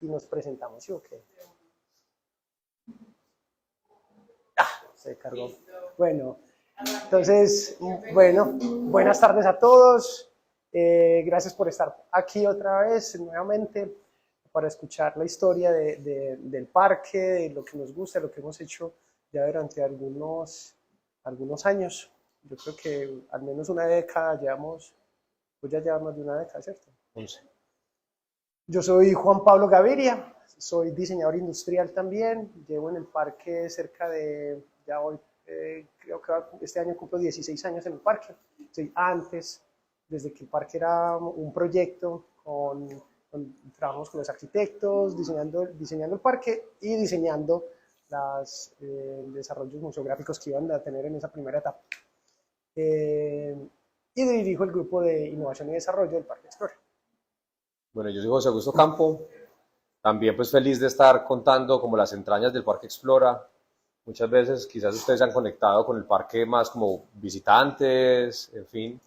y nos presentamos, ¿sí o qué? Se cargó. Bueno, entonces, bueno, buenas tardes a todos. Gracias por estar aquí otra vez, nuevamente, para escuchar la historia del parque, de lo que nos gusta, lo que hemos hecho ya durante algunos años. Yo creo que al menos una década llevamos, pues ya llevamos más de una década, ¿cierto? 11. Yo soy Juan Pablo Gaviria, soy diseñador industrial también, llevo en el parque cerca de, ya hoy, creo que este año cumplo 16 años en el parque. Soy antes, desde que el parque era un proyecto, trabajamos con los arquitectos, diseñando el parque y diseñando los desarrollos museográficos que iban a tener en esa primera etapa. Y dirijo el grupo de innovación y desarrollo del Parque Explorer. Bueno, yo soy José Augusto Campo, también pues feliz de estar contando como las entrañas del Parque Explora. Muchas veces quizás ustedes se han conectado con el parque más como visitantes, en fin,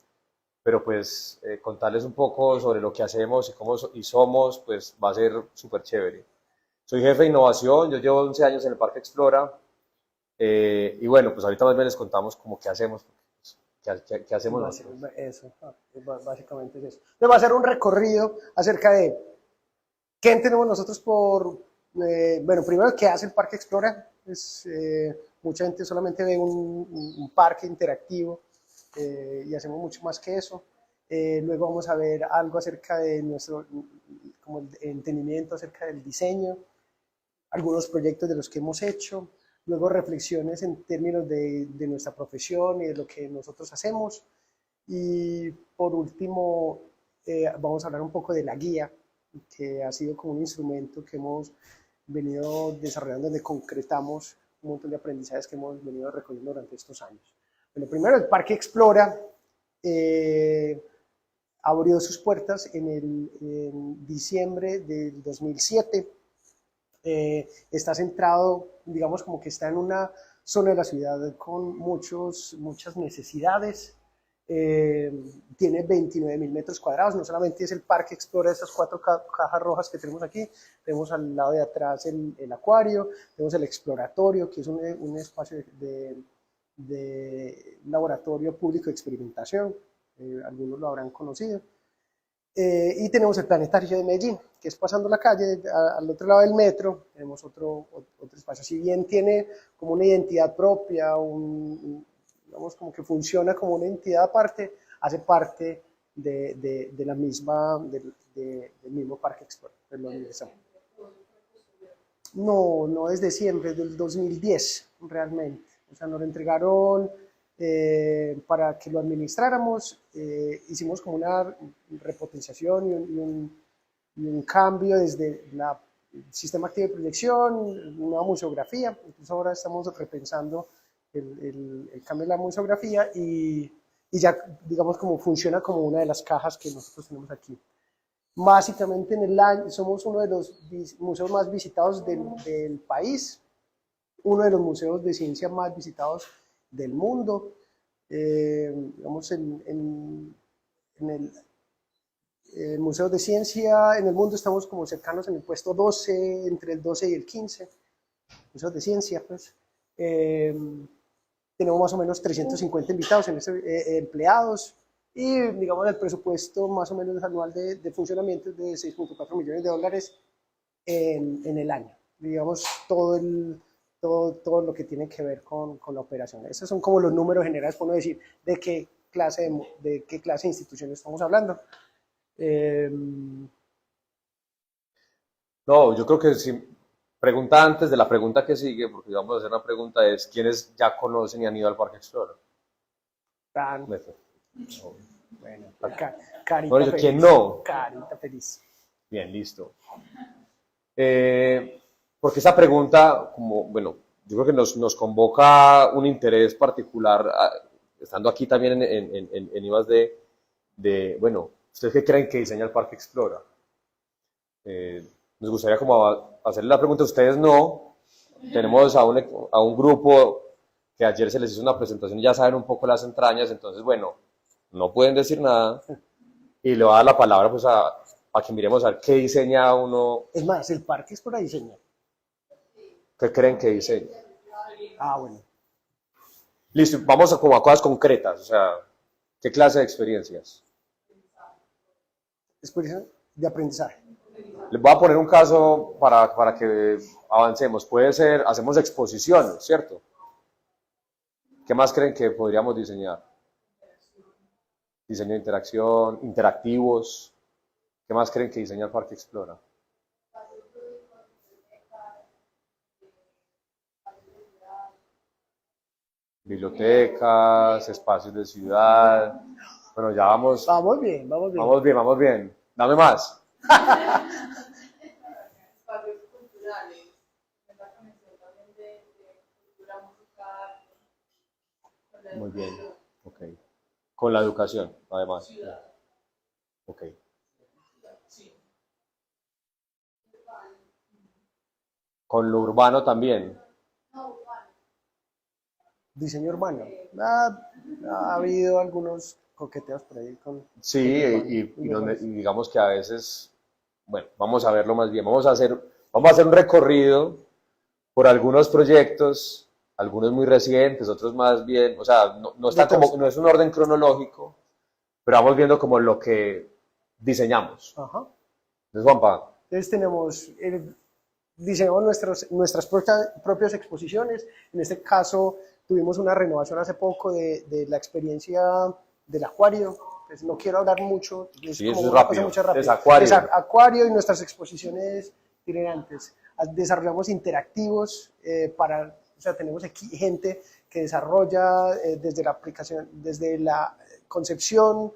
pero pues contarles un poco sobre lo que hacemos y cómo somos, pues va a ser súper chévere. Soy jefe de innovación, yo llevo 11 años en el Parque Explora, y bueno, pues ahorita más bien les contamos como qué hacemos. ¿Qué hacemos nosotros? Eso, básicamente es eso. Entonces va a ser un recorrido acerca de qué entendemos nosotros por, bueno, primero, ¿qué hace el Parque Explora? Mucha gente solamente ve un parque interactivo y hacemos mucho más que eso. Luego vamos a ver algo acerca de nuestro como el entendimiento acerca del diseño, algunos proyectos de los que hemos hecho, luego reflexiones en términos de nuestra profesión y de lo que nosotros hacemos, y por último vamos a hablar un poco de la guía, que ha sido como un instrumento que hemos venido desarrollando, donde concretamos un montón de aprendizajes que hemos venido recogiendo durante estos años. Bueno, primero, el Parque Explora abrió sus puertas en diciembre del 2007. Está centrado, digamos, como que está en una zona de la ciudad con muchas necesidades. Tiene 29.000 metros cuadrados, no solamente es el Parque Explora, estas 4 cajas rojas que tenemos aquí, tenemos al lado de atrás el acuario, tenemos el exploratorio, que es un espacio de laboratorio público de experimentación, algunos lo habrán conocido. Y tenemos el planetario de Medellín, que es pasando la calle, al otro lado del metro, tenemos otro espacio. Si bien tiene como una identidad propia, digamos como que funciona como una entidad aparte, hace parte del mismo Parque Explorer. No desde siempre, desde el 2010 realmente. O sea, nos lo entregaron para que lo administráramos, hicimos como una repotenciación y un cambio desde el sistema activo de proyección, una museografía. Entonces ahora estamos repensando el cambio de la museografía y ya, digamos, como funciona como una de las cajas que nosotros tenemos aquí. Básicamente en el año somos uno de los museos más visitados del país, uno de los museos de ciencia más visitados del mundo. Digamos, en el Museo de Ciencia en el mundo estamos como cercanos en el puesto 12, entre el 12 y el 15, Museos de Ciencia, pues. Tenemos más o menos 350 invitados, empleados, y digamos el presupuesto más o menos anual de funcionamiento es de $6.4 millones en el año. Digamos, todo lo que tiene que ver con la operación. Esos son como los números generales, por no decir de qué clase de institución estamos hablando. No, yo creo que si pregunta antes de la pregunta que sigue, porque vamos a hacer una pregunta, es ¿quiénes ya conocen y han ido al Parque Explorer? Bueno, carita bueno, feliz. ¿quién no? Carita feliz. Bien, listo. Porque esta pregunta, como, bueno, yo creo que nos convoca un interés particular, estando aquí también en IVAS de, bueno, ¿ustedes qué creen que diseña el Parque Explora? Nos gustaría como hacerle la pregunta a ustedes, no. Tenemos a un grupo que ayer se les hizo una presentación y ya saben un poco las entrañas, entonces, bueno, no pueden decir nada y le voy a dar la palabra pues a para que miremos a ver qué diseña uno, Es más, el parque es para diseñar. qué creen que diseña. Ah, bueno. Listo, vamos a como a cosas concretas, o sea, ¿qué clase de experiencias? Experiencia de aprendizaje. Les voy a poner un caso para que avancemos. Puede ser, hacemos exposiciones, ¿cierto? ¿Qué más creen que podríamos diseñar? Diseño de interacción, interactivos. ¿Qué más creen que diseña el Parque Explora? Bibliotecas, espacios de ciudad. Bueno, ya vamos, Vamos bien, vamos bien. vamos bien, vamos bien. Dame más. Espacios culturales, esa conexión también de cultura musical, con la Muy bien, educación, ok. Con la educación, además. ciudad, Ok. sí. Con lo urbano también. Diseño urbano. Ha habido algunos coqueteos por ahí con... Sí, urbano. y digamos que a veces, bueno, vamos a verlo más bien. Vamos a hacer un recorrido por algunos proyectos, algunos muy recientes, otros más bien, o sea, no está como, no es un orden cronológico, pero vamos viendo como lo que diseñamos. Ajá. Entonces, Juanpa, Entonces diseñamos nuestras propias exposiciones. En este caso tuvimos una renovación hace poco de la experiencia del acuario. Pues no quiero hablar mucho, es Sí, como eso es una rápido. cosa muy rápida. Es acuario. Es acuario y nuestras exposiciones itinerantes. Desarrollamos interactivos o sea, tenemos aquí gente que desarrolla desde la aplicación, desde la concepción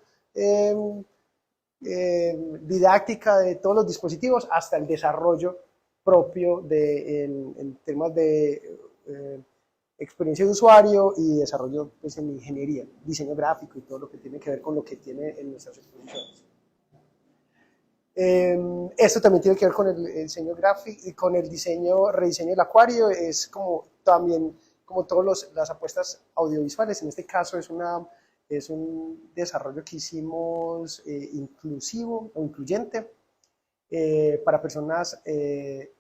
didáctica de todos los dispositivos hasta el desarrollo propio en temas de experiencia de usuario y desarrollo pues, en ingeniería, diseño gráfico y todo lo que tiene que ver con lo que tiene en nuestras exposiciones. Esto también tiene que ver con el diseño gráfico y con el rediseño del acuario, es como también como todas las apuestas audiovisuales, en este caso es un desarrollo que hicimos inclusivo o incluyente para personas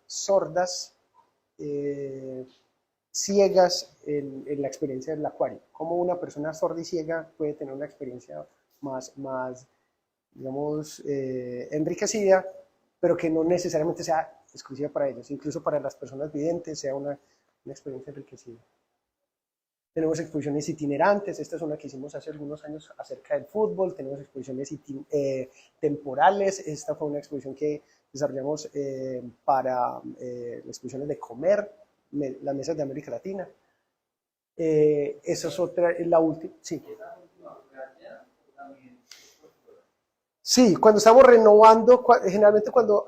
sordas, ciegas en la experiencia del acuario. Como una persona sorda y ciega puede tener una experiencia más digamos, enriquecida, pero que no necesariamente sea exclusiva para ellos, incluso para las personas videntes sea una experiencia enriquecida. Tenemos exposiciones itinerantes, esta es una que hicimos hace algunos años acerca del fútbol, tenemos exposiciones temporales, esta fue una exposición que desarrollamos para las exposiciones de comer, las mesas de América Latina. Esa es otra, la última, sí. Sí, cuando estamos renovando, generalmente cuando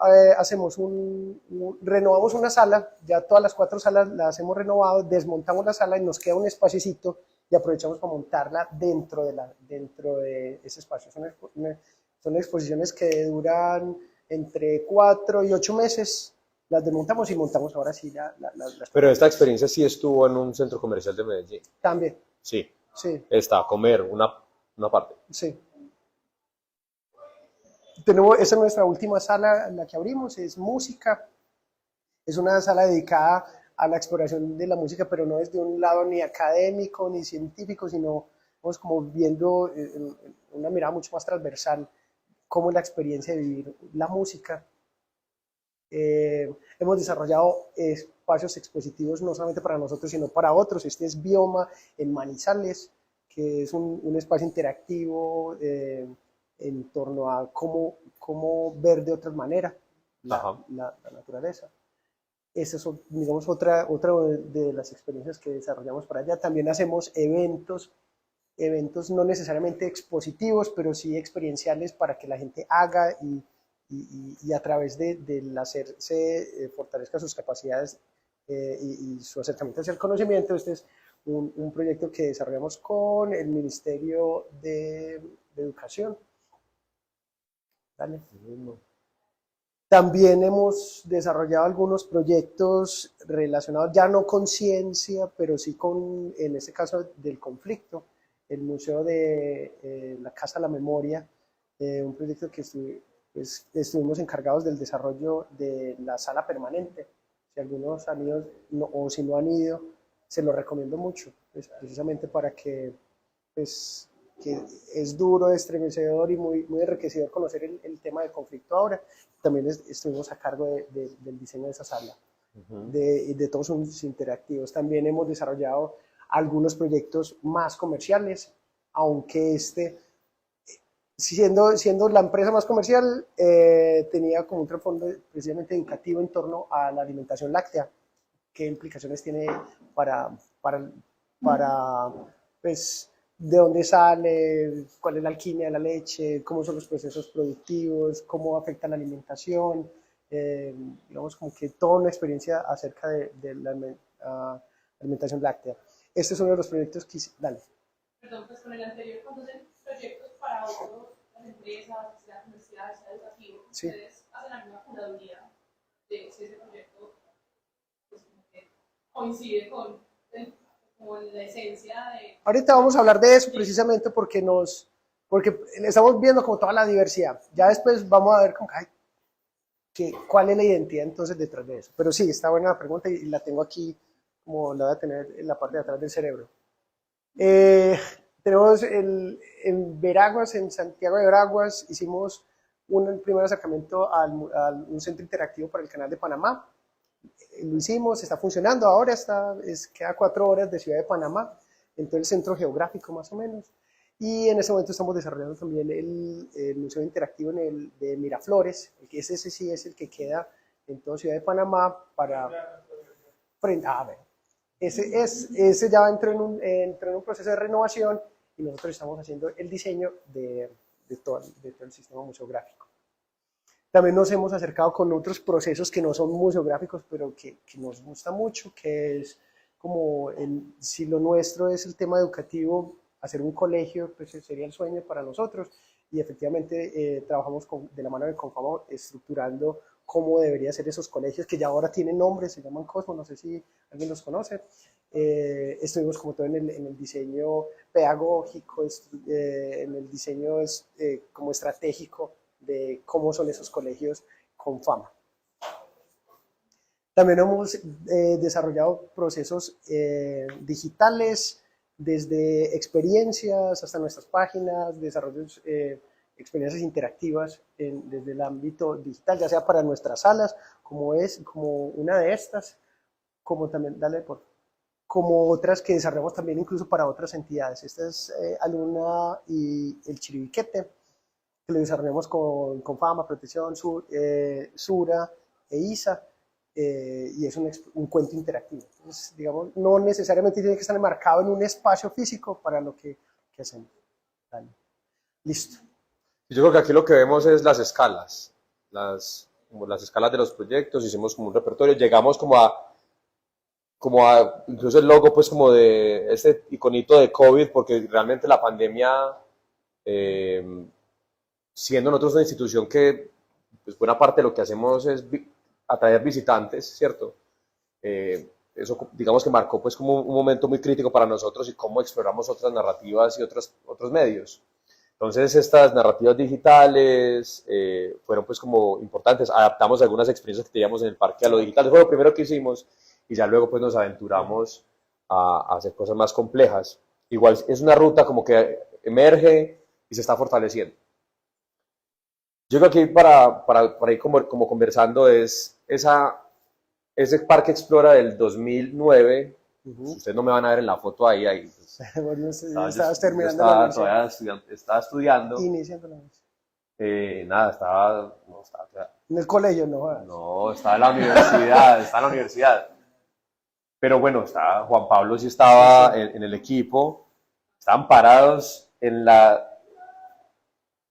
renovamos una sala, ya todas las 4 salas las hemos renovado, desmontamos la sala y nos queda un espaciecito y aprovechamos para montarla dentro de ese espacio. Son exposiciones que duran entre 4 y 8 meses, las desmontamos y montamos ahora sí las... pero esta experiencia sí estuvo en un centro comercial de Medellín. También. Sí. Sí. Está, comer, una parte. Sí. Esa es nuestra última sala, la que abrimos, es música. Es una sala dedicada a la exploración de la música, pero no desde un lado ni académico ni científico, sino vamos como viendo una mirada mucho más transversal cómo es la experiencia de vivir la música. Hemos desarrollado espacios expositivos no solamente para nosotros, sino para otros. Este es Bioma en Manizales, que es un espacio interactivo en torno a cómo ver de otra manera la naturaleza. Esa es, digamos, otra de las experiencias que desarrollamos por allá. También hacemos eventos no necesariamente expositivos, pero sí experienciales para que la gente haga y a través del hacerse fortalezca sus capacidades y su acercamiento hacia el conocimiento. Este es un proyecto que desarrollamos con el Ministerio de Educación. Dale. También hemos desarrollado algunos proyectos relacionados ya no con ciencia, pero sí en este caso, del conflicto. El Museo de la Casa de la Memoria, un proyecto que pues estuvimos encargados del desarrollo de la sala permanente. Si algunos han ido o si no han ido, se lo recomiendo mucho, pues, precisamente para que, pues, que es duro, estremecedor y muy enriquecedor conocer el tema del conflicto ahora. También estuvimos a cargo del diseño de esa sala, de todos sus interactivos. También hemos desarrollado algunos proyectos más comerciales, aunque siendo la empresa más comercial, tenía como un trasfondo precisamente educativo en torno a la alimentación láctea. ¿Qué implicaciones tiene para pues, de dónde sale, cuál es la alquimia de la leche, cómo son los procesos productivos, cómo afecta la alimentación, digamos como que toda una experiencia acerca de la alimentación láctea. Este es uno de los proyectos que hice. Dale. Perdón, pues con el anterior, cuando hacen proyectos para otras empresas, sea comercial, sea educativo, sí. ¿Ustedes hacen alguna curaduría de si ese proyecto pues, como que coincide con la esencia de... Ahorita vamos a hablar de eso precisamente porque estamos viendo como toda la diversidad. Ya después vamos a ver como, cuál es la identidad entonces detrás de eso. Pero sí, está buena la pregunta y la tengo aquí, como la voy a tener en la parte de atrás del cerebro. Tenemos en Veraguas, en Santiago de Veraguas, hicimos un primer acercamiento a un centro interactivo para el Canal de Panamá. Lo hicimos, está funcionando ahora, queda 4 horas de Ciudad de Panamá, en todo el centro geográfico más o menos. Y en ese momento estamos desarrollando también el Museo Interactivo de Miraflores, ese sí es el que queda en toda Ciudad de Panamá frente a ver. Ese ya entró en un proceso de renovación y nosotros estamos haciendo el diseño de todo el sistema museográfico. También nos hemos acercado con otros procesos que no son museográficos, pero que nos gusta mucho, que es como, si lo nuestro es el tema educativo, hacer un colegio, pues sería el sueño para nosotros, y efectivamente trabajamos de la mano de Confama estructurando cómo deberían ser esos colegios, que ya ahora tienen nombre, se llaman Cosmos, no sé si alguien los conoce. Estuvimos como todo en el diseño pedagógico, en el diseño como estratégico de cómo son esos colegios con fama. También hemos desarrollado procesos digitales, desde experiencias hasta nuestras páginas, desarrollos, experiencias interactivas desde el ámbito digital, ya sea para nuestras salas, como una de estas, como también, como otras que desarrollamos también incluso para otras entidades. Esta es Alumna y el Chiribiquete, que lo desarrollamos con Fama, Protección, Sura e ISA, y es un cuento interactivo. Entonces, digamos, no necesariamente tiene que estar enmarcado en un espacio físico para lo que hacemos. Dale. Listo. Yo creo que aquí lo que vemos es las escalas, como las escalas de los proyectos. Hicimos como un repertorio, llegamos como a incluso el logo pues como de este iconito de COVID, porque realmente la pandemia, siendo nosotros una institución que pues buena parte de lo que hacemos es atraer visitantes, ¿cierto? Eso digamos que marcó pues como un momento muy crítico para nosotros y cómo exploramos otras narrativas y otros medios. Entonces estas narrativas digitales fueron pues como importantes, adaptamos algunas experiencias que teníamos en el parque a lo digital, eso fue lo primero que hicimos y ya luego pues nos aventuramos a hacer cosas más complejas. Igual es una ruta como que emerge y se está fortaleciendo. Yo creo que aquí para ir como conversando es ese Parque Explora del 2009, ustedes no me van a ver en la foto ahí pues, bueno, estabas terminando la universidad. Estaba estudiando. Iniciando la universidad. Nada, estaba en el colegio, ¿no? No, estaba en la universidad, Pero bueno, Juan Pablo sí estaba sí. En el equipo, estaban parados en una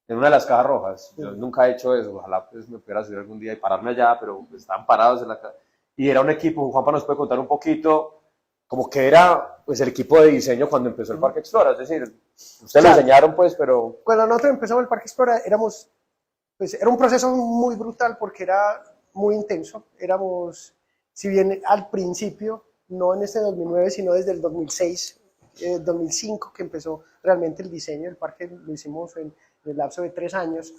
de las cajas rojas. Yo nunca he hecho eso, ojalá pues me pudiera subir algún día y pararme allá, pero pues, estaban parados en la caja. Y era un equipo, Juanpa nos puede contar un poquito, como que era pues el equipo de diseño cuando empezó el Parque Explora, es decir, ustedes lo enseñaron pues, pero... Cuando nosotros empezamos el Parque Explora era un proceso muy brutal porque era muy intenso, si bien al principio, no en este 2009, sino desde el 2006, 2005 que empezó realmente el diseño del parque, lo hicimos en el lapso de 3 años,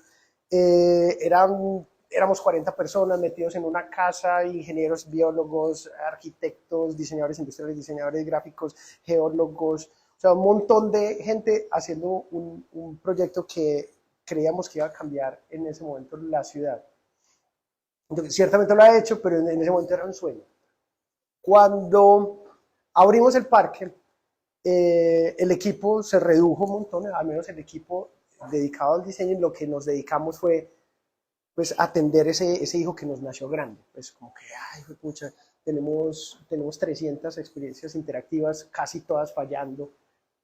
Éramos 40 personas metidos en una casa, ingenieros, biólogos, arquitectos, diseñadores industriales, diseñadores gráficos, geólogos, o sea, un montón de gente haciendo un proyecto que creíamos que iba a cambiar en ese momento la ciudad. Entonces, ciertamente lo ha hecho, pero en ese momento era un sueño. Cuando abrimos el parque, el equipo se redujo un montón, al menos el equipo dedicado al diseño, y lo que nos dedicamos fue pues atender ese hijo que nos nació grande. Pues como que, ay, pucha, tenemos 300 experiencias interactivas, casi todas fallando,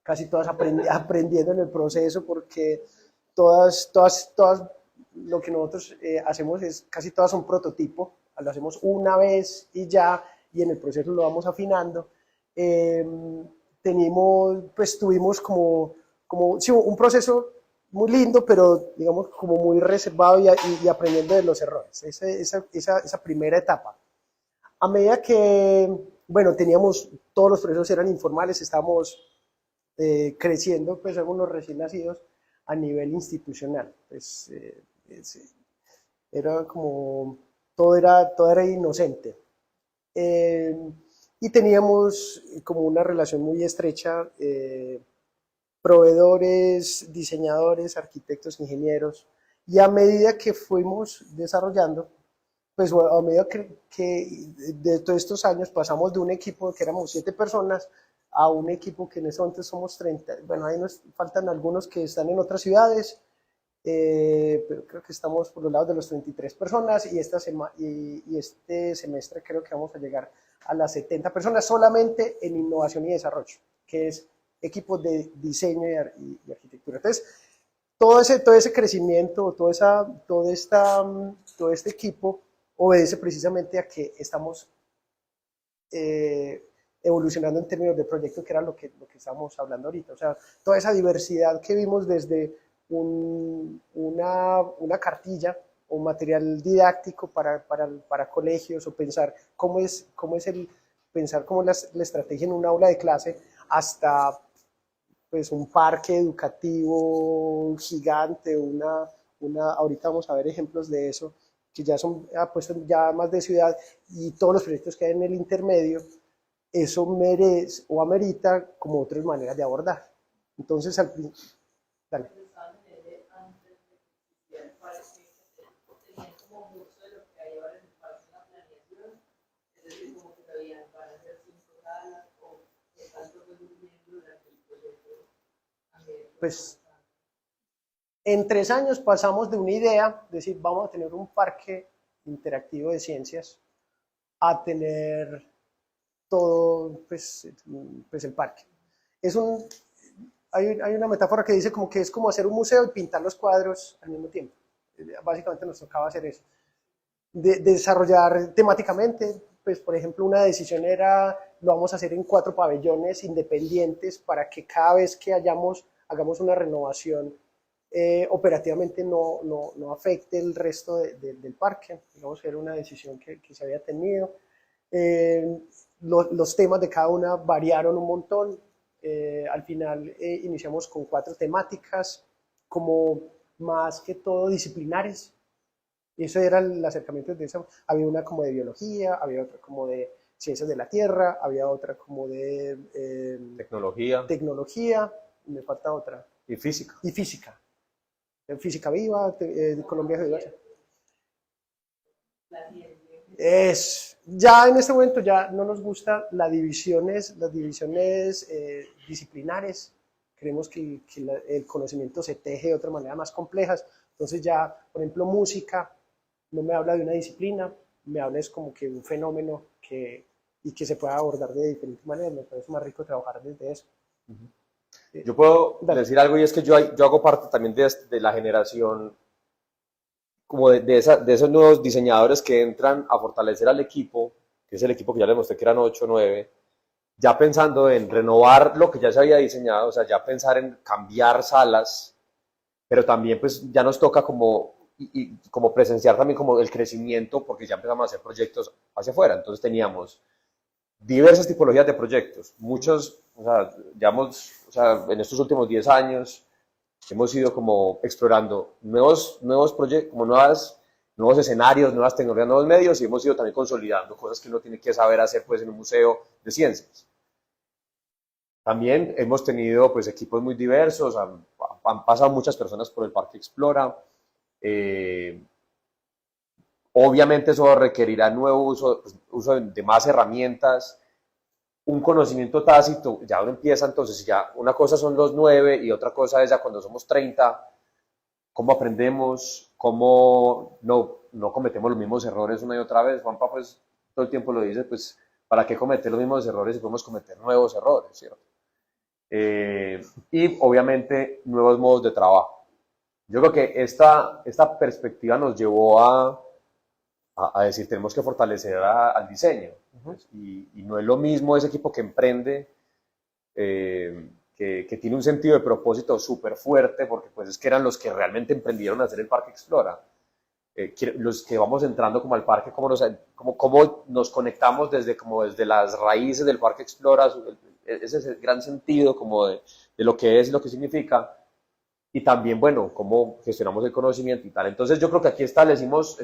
casi todas aprendiendo en el proceso, porque todas lo que nosotros hacemos es, casi todas son prototipo, lo hacemos una vez y ya, y en el proceso lo vamos afinando. Tuvimos como sí, un proceso muy lindo, pero digamos como muy reservado y aprendiendo de los errores, esa primera etapa. A medida que, bueno, todos los procesos eran informales, estábamos creciendo, pues algunos recién nacidos a nivel institucional, pues era como, todo era inocente. Y teníamos como una relación muy estrecha, proveedores, diseñadores, arquitectos, ingenieros, y a medida que fuimos desarrollando, pues a medida que de todos estos años pasamos de un equipo que éramos 7 personas a un equipo que en ese momento somos 30, bueno, ahí nos faltan algunos que están en otras ciudades, pero creo que estamos por los lados de los 33 personas y este semestre creo que vamos a llegar a las 70 personas solamente en innovación y desarrollo, que es equipos de diseño y arquitectura. Entonces, todo ese crecimiento, todo este equipo obedece precisamente a que estamos evolucionando en términos de proyecto, que era lo que estábamos hablando ahorita. O sea, toda esa diversidad que vimos desde una cartilla o material didáctico para colegios, o pensar cómo es la estrategia en un aula de clase, hasta pues un parque educativo gigante, ahorita vamos a ver ejemplos de eso, que ya son puestos ya más de ciudad, y todos los proyectos que hay en el intermedio, eso merece o amerita como otras maneras de abordar. Entonces, dale. Pues en 3 años pasamos de una idea, es decir, vamos a tener un parque interactivo de ciencias, a tener todo, pues el parque. Hay una metáfora que dice como que es como hacer un museo y pintar los cuadros al mismo tiempo. Básicamente nos tocaba hacer eso. Desarrollar temáticamente, pues por ejemplo una decisión era, lo vamos a hacer en 4 pabellones independientes para que cada vez que hagamos una renovación, operativamente no afecte el resto del parque. Digamos que era una decisión que se había tenido. Los temas de cada una variaron un montón. Al final iniciamos con 4 temáticas, como más que todo disciplinares. Y eso era el acercamiento de eso. Había una como de biología, había otra como de ciencias de la tierra, había otra como de tecnología, me falta otra. Y física. Y física. Física viva, Colombia viva. Ya en este momento ya no nos gustan las divisiones disciplinares. Creemos que el conocimiento se teje de otra manera más complejas. Entonces ya, por ejemplo, música no me habla de una disciplina, me habla es como que un fenómeno que se puede abordar de diferentes maneras. Me parece más rico trabajar desde eso. Yo puedo decir algo, y es que yo hago parte también de la generación como de esos nuevos diseñadores que entran a fortalecer al equipo, que es el equipo que ya les mostré que eran 8 o 9, ya pensando en renovar lo que ya se había diseñado, o sea, ya pensar en cambiar salas, pero también pues ya nos toca como presenciar también como el crecimiento, porque ya empezamos a hacer proyectos hacia afuera. Entonces teníamos diversas tipologías de proyectos, muchos, o sea, en estos últimos 10 años hemos ido como explorando nuevos proyectos, como nuevos escenarios, nuevas tecnologías, nuevos medios, y hemos ido también consolidando cosas que uno tiene que saber hacer pues en un museo de ciencias. También hemos tenido pues equipos muy diversos, han pasado muchas personas por el Parque Explora. Obviamente eso requerirá nuevo uso de más herramientas, un conocimiento tácito. Ya uno empieza entonces, ya una cosa son los 9 y otra cosa es ya cuando somos 30, cómo aprendemos, cómo no cometemos los mismos errores una y otra vez. Juanpa pues todo el tiempo lo dice, pues ¿para qué cometer los mismos errores si podemos cometer nuevos errores, ¿cierto? Y obviamente nuevos modos de trabajo. Yo creo que esta perspectiva nos llevó a decir, tenemos que fortalecer al diseño. Pues, y no es lo mismo ese equipo que emprende, que tiene un sentido de propósito súper fuerte, porque pues es que eran los que realmente emprendieron a hacer el Parque Explora. Los que vamos entrando como al parque, cómo nos conectamos desde las raíces del Parque Explora, ese es el gran sentido como de lo que es, lo que significa, y también, bueno, cómo gestionamos el conocimiento y tal. Entonces yo creo que aquí establecimos,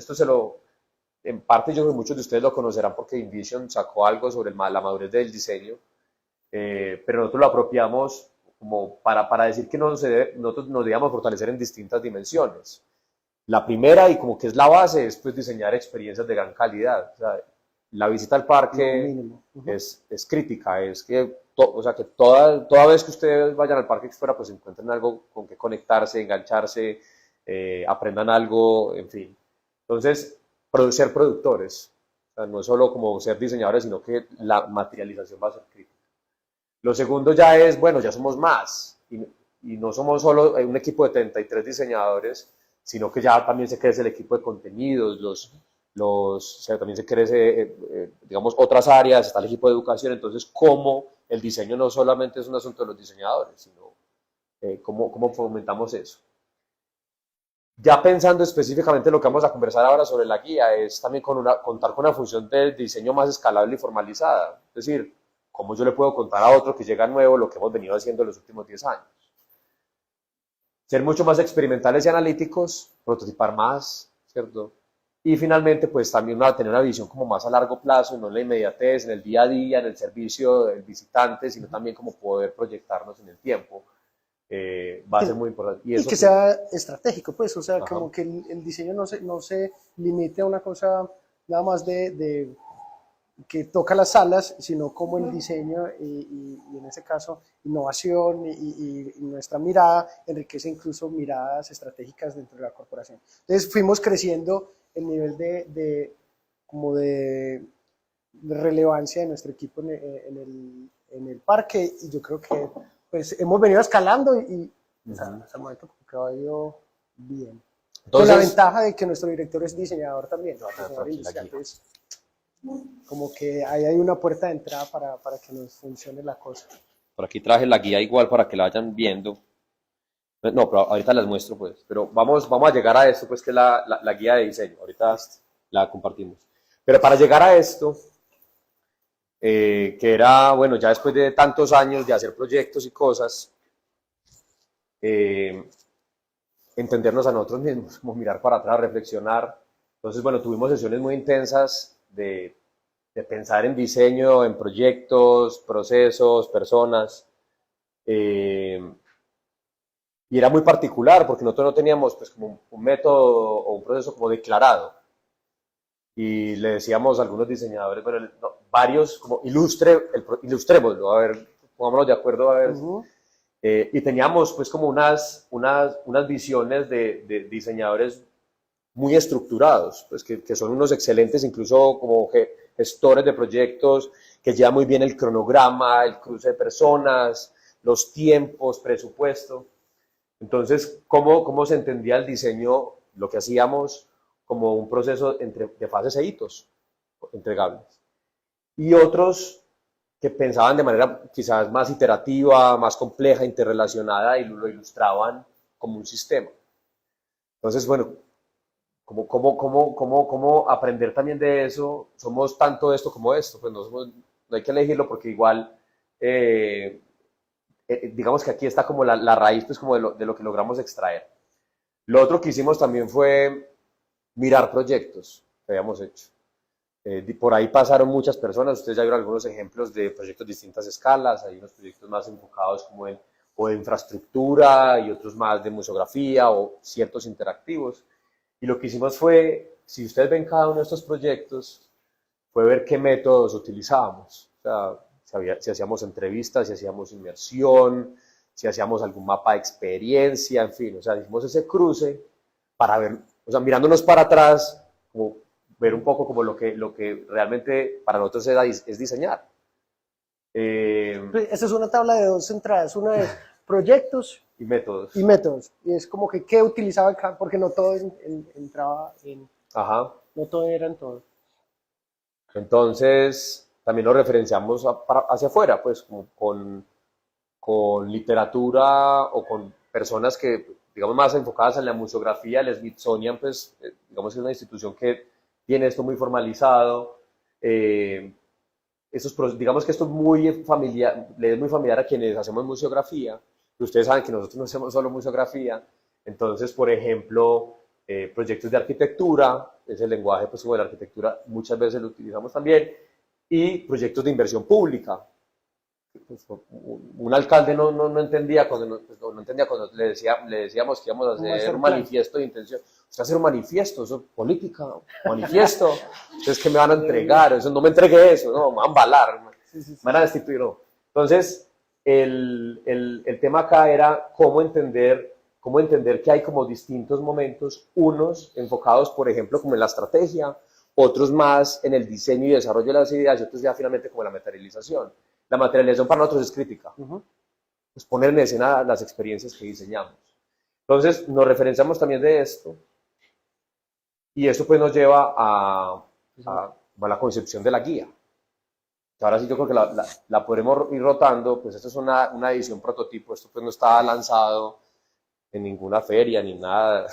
en parte yo creo que muchos de ustedes lo conocerán porque InVision sacó algo sobre la madurez del diseño, pero nosotros lo apropiamos como para decir que nosotros nos debíamos fortalecer en distintas dimensiones. La primera, y como que es la base, es pues diseñar experiencias de gran calidad. O sea, la visita al parque es crítica, es que, o sea, que toda vez que ustedes vayan al Parque Explora, pues encuentren algo con que conectarse, engancharse, aprendan algo, en fin. Entonces, ser productores, o sea, no es solo como ser diseñadores, sino que la materialización va a ser crítica. Lo segundo ya es, bueno, ya somos más, y no somos solo un equipo de 33 diseñadores, sino que ya también se crece el equipo de contenidos, o sea, también se crece, digamos, otras áreas, está el equipo de educación. Entonces, cómo el diseño no solamente es un asunto de los diseñadores, sino cómo fomentamos eso. Ya pensando específicamente en lo que vamos a conversar ahora sobre la guía, es también contar con una función de diseño más escalable y formalizada. Es decir, cómo yo le puedo contar a otro que llega nuevo lo que hemos venido haciendo en los últimos 10 años. Ser mucho más experimentales y analíticos, prototipar más, ¿cierto? Y finalmente, pues también tener una visión como más a largo plazo, no en la inmediatez, en el día a día, en el servicio del visitante, sino también como poder proyectarnos en el tiempo. Va a ser muy importante. Y que sea estratégico, pues, o sea, como que el diseño no se limite a una cosa nada más de que toca las salas, sino como el diseño y en ese caso innovación y nuestra mirada enriquece incluso miradas estratégicas dentro de la corporación. Entonces fuimos creciendo el nivel como de relevancia de nuestro equipo en el parque, y yo creo que pues hemos venido escalando y hasta el momento como que ha ido bien. Entonces, con la ventaja de que nuestro director es diseñador también, entonces como que ahí hay una puerta de entrada para que nos funcione la cosa. Por aquí traje la guía igual para que la vayan viendo. No, pero ahorita las muestro pues. Pero vamos a llegar a esto pues, que es la guía de diseño. Ahorita la compartimos. Pero para llegar a esto, que era, bueno, ya después de tantos años de hacer proyectos y cosas, entendernos a nosotros mismos, como mirar para atrás, reflexionar. Entonces, bueno, tuvimos sesiones muy intensas de pensar en diseño, en proyectos, procesos, personas. Y era muy particular porque nosotros no teníamos pues, como un método o un proceso como declarado. Y le decíamos a algunos diseñadores, bueno, varios, como ilustrémoslo, a ver, pongámonos de acuerdo, a ver. Y teníamos pues como unas visiones de diseñadores muy estructurados, pues que son unos excelentes, incluso como gestores de proyectos, que llevan muy bien el cronograma, el cruce de personas, los tiempos, presupuesto. Entonces, ¿cómo se entendía el diseño, lo que hacíamos, como un proceso de fases e hitos entregables? Y otros que pensaban de manera quizás más iterativa, más compleja, interrelacionada, y lo ilustraban como un sistema. Entonces, bueno, ¿cómo aprender también de eso? Somos tanto esto como esto, pues no hay que elegirlo porque igual digamos que aquí está como la raíz pues como de lo que logramos extraer. Lo otro que hicimos también fue mirar proyectos que habíamos hecho. Por ahí pasaron muchas personas, ustedes ya vieron algunos ejemplos de proyectos de distintas escalas, hay unos proyectos más enfocados como o de infraestructura y otros más de museografía o ciertos interactivos. Y lo que hicimos fue, si ustedes ven cada uno de estos proyectos, fue ver qué métodos utilizábamos. O sea, si hacíamos entrevistas, si hacíamos inmersión, si hacíamos algún mapa de experiencia, en fin, o sea, hicimos ese cruce para ver, o sea, mirándonos para atrás, como ver un poco como lo que realmente para nosotros es diseñar. Esta es una tabla de dos entradas, una es proyectos Y métodos. y métodos, y es como que qué utilizaba acá, porque no todo entraba en, Ajá. no todo era en todo. Entonces, también lo referenciamos hacia afuera, pues, como con literatura o con personas que, digamos, más enfocadas en la museografía. El Smithsonian, pues, digamos que es una institución que tiene esto muy formalizado. Digamos que esto es muy familiar, le es muy familiar a quienes hacemos museografía. Ustedes saben que nosotros no hacemos solo museografía. Entonces, por ejemplo, proyectos de arquitectura, ese lenguaje pues, como de la arquitectura muchas veces lo utilizamos también, y proyectos de inversión pública. Pues, un alcalde no entendía cuando, no entendía cuando le decíamos que íbamos a hacer un manifiesto de intención. Usted hacer un manifiesto, eso es política, manifiesto. Entonces, ¿qué me van a entregar? Eso, no me entregué eso, no, me van a embalar, me van a destituir. No. Entonces, el tema acá era cómo entender que hay como distintos momentos, unos enfocados, por ejemplo, como en la estrategia, otros más en el diseño y desarrollo de las ideas, y otros ya finalmente como en la materialización. La materialización para nosotros es crítica, es poner en escena las experiencias que diseñamos. Entonces, nos referenciamos también de esto, y esto pues nos lleva a la concepción de la guía. Ahora sí yo creo que la podremos ir rotando, pues esto es una edición prototipo, esto pues no está lanzado en ninguna feria ni nada,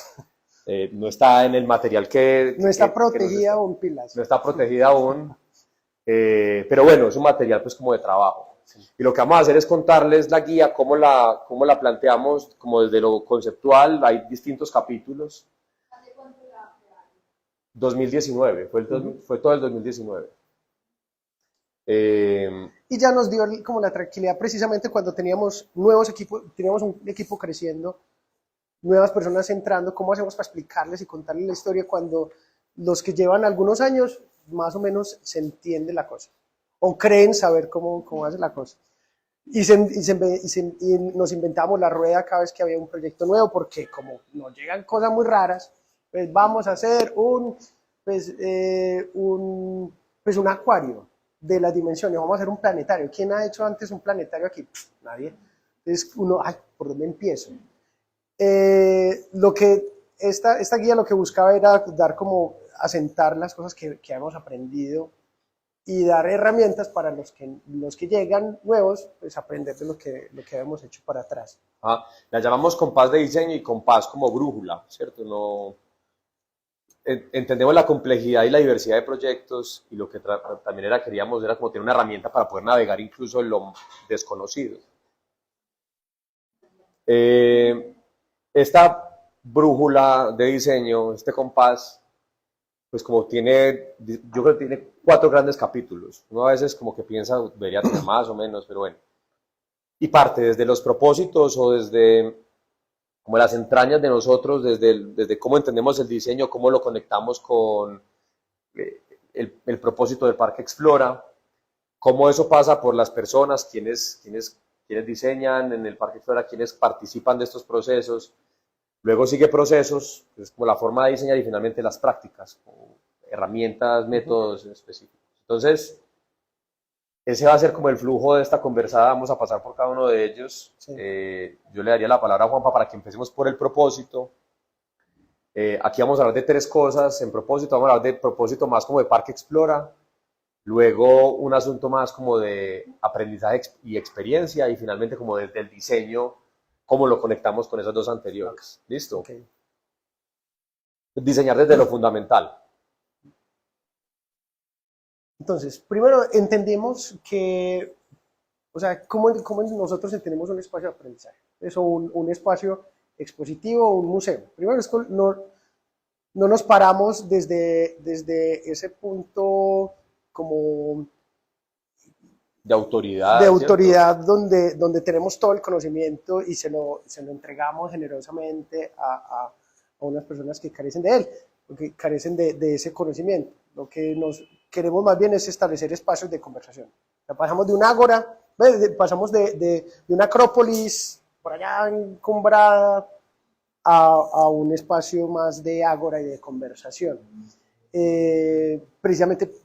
no está en el material que... No está protegida aún, pilas. No está protegida aún, pero bueno, es un material pues como de trabajo. Y lo que vamos a hacer es contarles la guía, cómo la planteamos, como desde lo conceptual, hay distintos capítulos. ¿Hace cuánto la 2019, fue todo el 2019. Y ya nos dio como la tranquilidad precisamente cuando teníamos nuevos equipos, teníamos un equipo creciendo, nuevas personas entrando, cómo hacemos para explicarles y contarles la historia cuando los que llevan algunos años más o menos se entiende la cosa o creen saber cómo hace la cosa. Y nos inventamos la rueda cada vez que había un proyecto nuevo, porque como nos llegan cosas muy raras, pues vamos a hacer un acuario de las dimensiones, vamos a hacer un planetario. ¿Quién ha hecho antes un planetario aquí? Nadie. Entonces uno, ¿por dónde empiezo? Esta guía lo que buscaba era dar como asentar las cosas que hemos aprendido y dar herramientas para los que llegan nuevos, pues aprender de lo que habíamos hecho para atrás. La llamamos compás de diseño y compás como brújula, ¿cierto? No, entendemos la complejidad y la diversidad de proyectos, y lo que también queríamos era como tener una herramienta para poder navegar incluso en lo desconocido. Esta brújula de diseño, este compás, pues como yo creo que tiene 4 grandes capítulos. Uno a veces como que piensa, debería tener más o menos, pero bueno. Y parte desde los propósitos o desde como las entrañas de nosotros, desde cómo entendemos el diseño, cómo lo conectamos con el propósito del Parque Explora, cómo eso pasa por las personas, quienes diseñan en el Parque Explora, quienes participan de estos procesos. Luego sigue procesos, es como la forma de diseñar, y finalmente las prácticas, herramientas, métodos específicos. Entonces, ese va a ser como el flujo de esta conversada, vamos a pasar por cada uno de ellos. Sí. Yo le daría la palabra a Juanpa para que empecemos por el propósito. Aquí vamos a hablar de 3 cosas en propósito, vamos a hablar de propósito más como de Parque Explora, luego un asunto más como de aprendizaje y experiencia, y finalmente como desde el diseño, cómo lo conectamos con esos 2 anteriores. ¿Listo? Okay. Diseñar desde lo fundamental. Entonces, primero entendemos que O sea, ¿cómo nosotros entendemos un espacio de aprendizaje? Eso, un espacio expositivo o un museo. Primero, es que no nos paramos desde ese punto como de autoridad donde tenemos todo el conocimiento y se lo entregamos generosamente a unas personas que carecen de él, que carecen de ese conocimiento. Lo que nos queremos más bien es establecer espacios de conversación. O sea, pasamos de un ágora, pasamos de una acrópolis por allá encumbrada a un espacio más de ágora y de conversación. Precisamente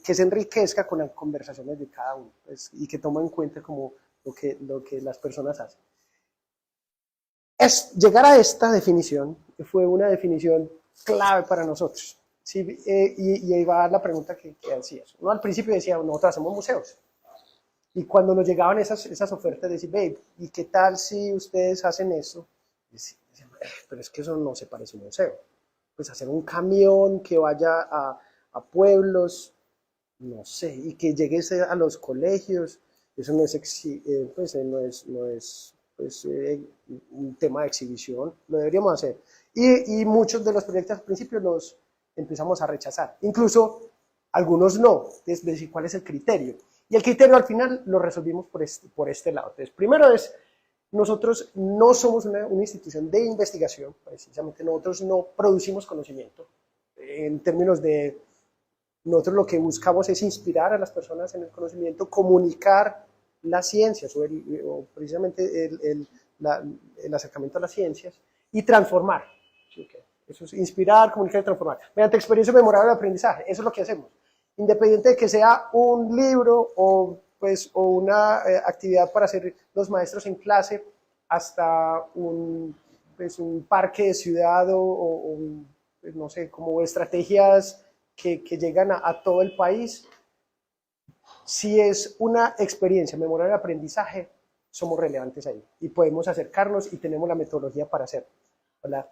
que se enriquezca con las conversaciones de cada uno, pues, y que tome en cuenta como lo que las personas hacen. Llegar a esta definición fue una definición clave para nosotros. ¿Sí? Y ahí va la pregunta que hacías. Uno al principio decía, nosotros hacemos museos. Y cuando nos llegaban esas ofertas, decir, babe, ¿y qué tal si ustedes hacen eso? Decían, pero es que eso no se parece a un museo. Pues hacer un camión que vaya a pueblos, no sé, y que llegue a los colegios, eso no es un tema de exhibición, lo deberíamos hacer. Y muchos de los proyectos al principio los empezamos a rechazar, incluso algunos no, es decir, ¿cuál es el criterio? Y el criterio al final lo resolvimos por este lado. Entonces, primero nosotros no somos una institución de investigación, precisamente nosotros no producimos conocimiento. En términos de, nosotros lo que buscamos es inspirar a las personas en el conocimiento, comunicar las ciencias o precisamente el acercamiento a las ciencias y transformar. ¿Okay? Eso es inspirar, comunicar y transformar. Mediante experiencia memorable de aprendizaje, eso es lo que hacemos. Independiente de que sea un libro o una actividad para hacer los maestros en clase, hasta un parque de ciudad o no sé, como estrategias que llegan a todo el país. Si es una experiencia memorable de aprendizaje, somos relevantes ahí y podemos acercarnos y tenemos la metodología para hacerlo, ¿verdad?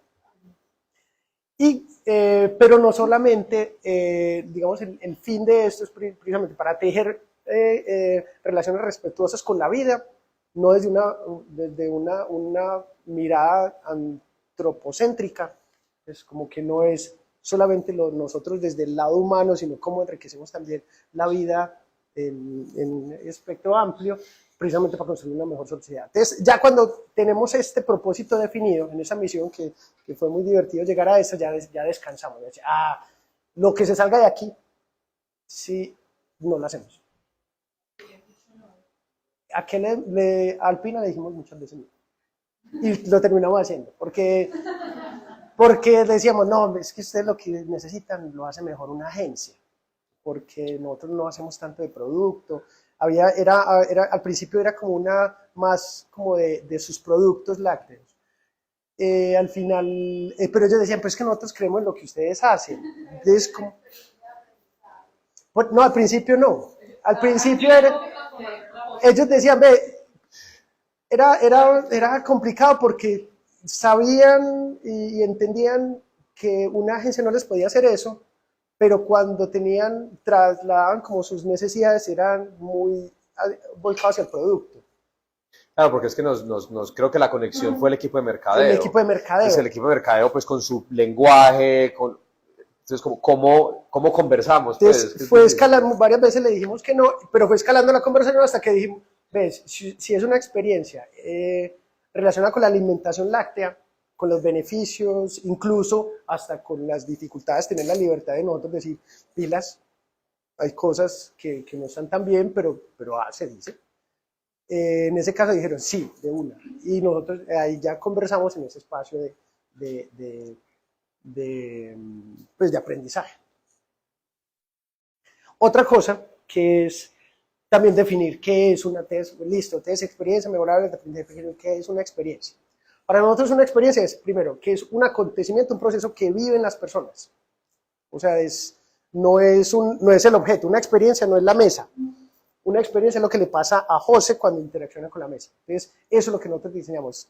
Pero no solamente, digamos, el fin de esto es precisamente para tejer relaciones respetuosas con la vida, no desde una mirada antropocéntrica, es como que no es solamente nosotros desde el lado humano, sino cómo enriquecemos también la vida en espectro amplio, precisamente para construir una mejor sociedad. Entonces, ya cuando tenemos este propósito definido, en esa misión que fue muy divertido llegar a eso, ya descansamos. Decir, lo que se salga de aquí, sí, no lo hacemos. ¿A Alpina le dijimos muchas veces no? Y lo terminamos haciendo, porque decíamos, no, es que ustedes lo que necesitan lo hace mejor una agencia, porque nosotros no hacemos tanto de producto. Al principio era como una más como de sus productos lácteos. Al final, pero ellos decían, pues que nosotros creemos en lo que ustedes hacen. Entonces, no, al principio no. Al principio ellos decían, era complicado porque sabían y entendían que una agencia no les podía hacer eso, pero cuando trasladaban como sus necesidades eran muy volcados hacia el producto. Claro, porque es que creo que la conexión fue el equipo de mercadeo. El equipo de mercadeo. Pues el equipo de mercadeo, pues con su lenguaje, entonces ¿cómo conversamos? Entonces, fue escalando, varias veces le dijimos que no, pero fue escalando la conversación hasta que dijimos, ves, si es una experiencia relacionada con la alimentación láctea, con los beneficios, incluso hasta con las dificultades, tener la libertad de nosotros decir, pilas, hay cosas que no están tan bien, pero se dice. En ese caso dijeron sí, de una. Y nosotros ahí ya conversamos en ese espacio de aprendizaje. Otra cosa que es también definir qué es una test, listo, test experiencia memorable, definir qué es una experiencia. Para nosotros una experiencia es, primero, que es un acontecimiento, un proceso que viven las personas. O sea, no es el objeto, una experiencia no es la mesa. Una experiencia es lo que le pasa a José cuando interacciona con la mesa. Entonces, eso es lo que nosotros diseñamos.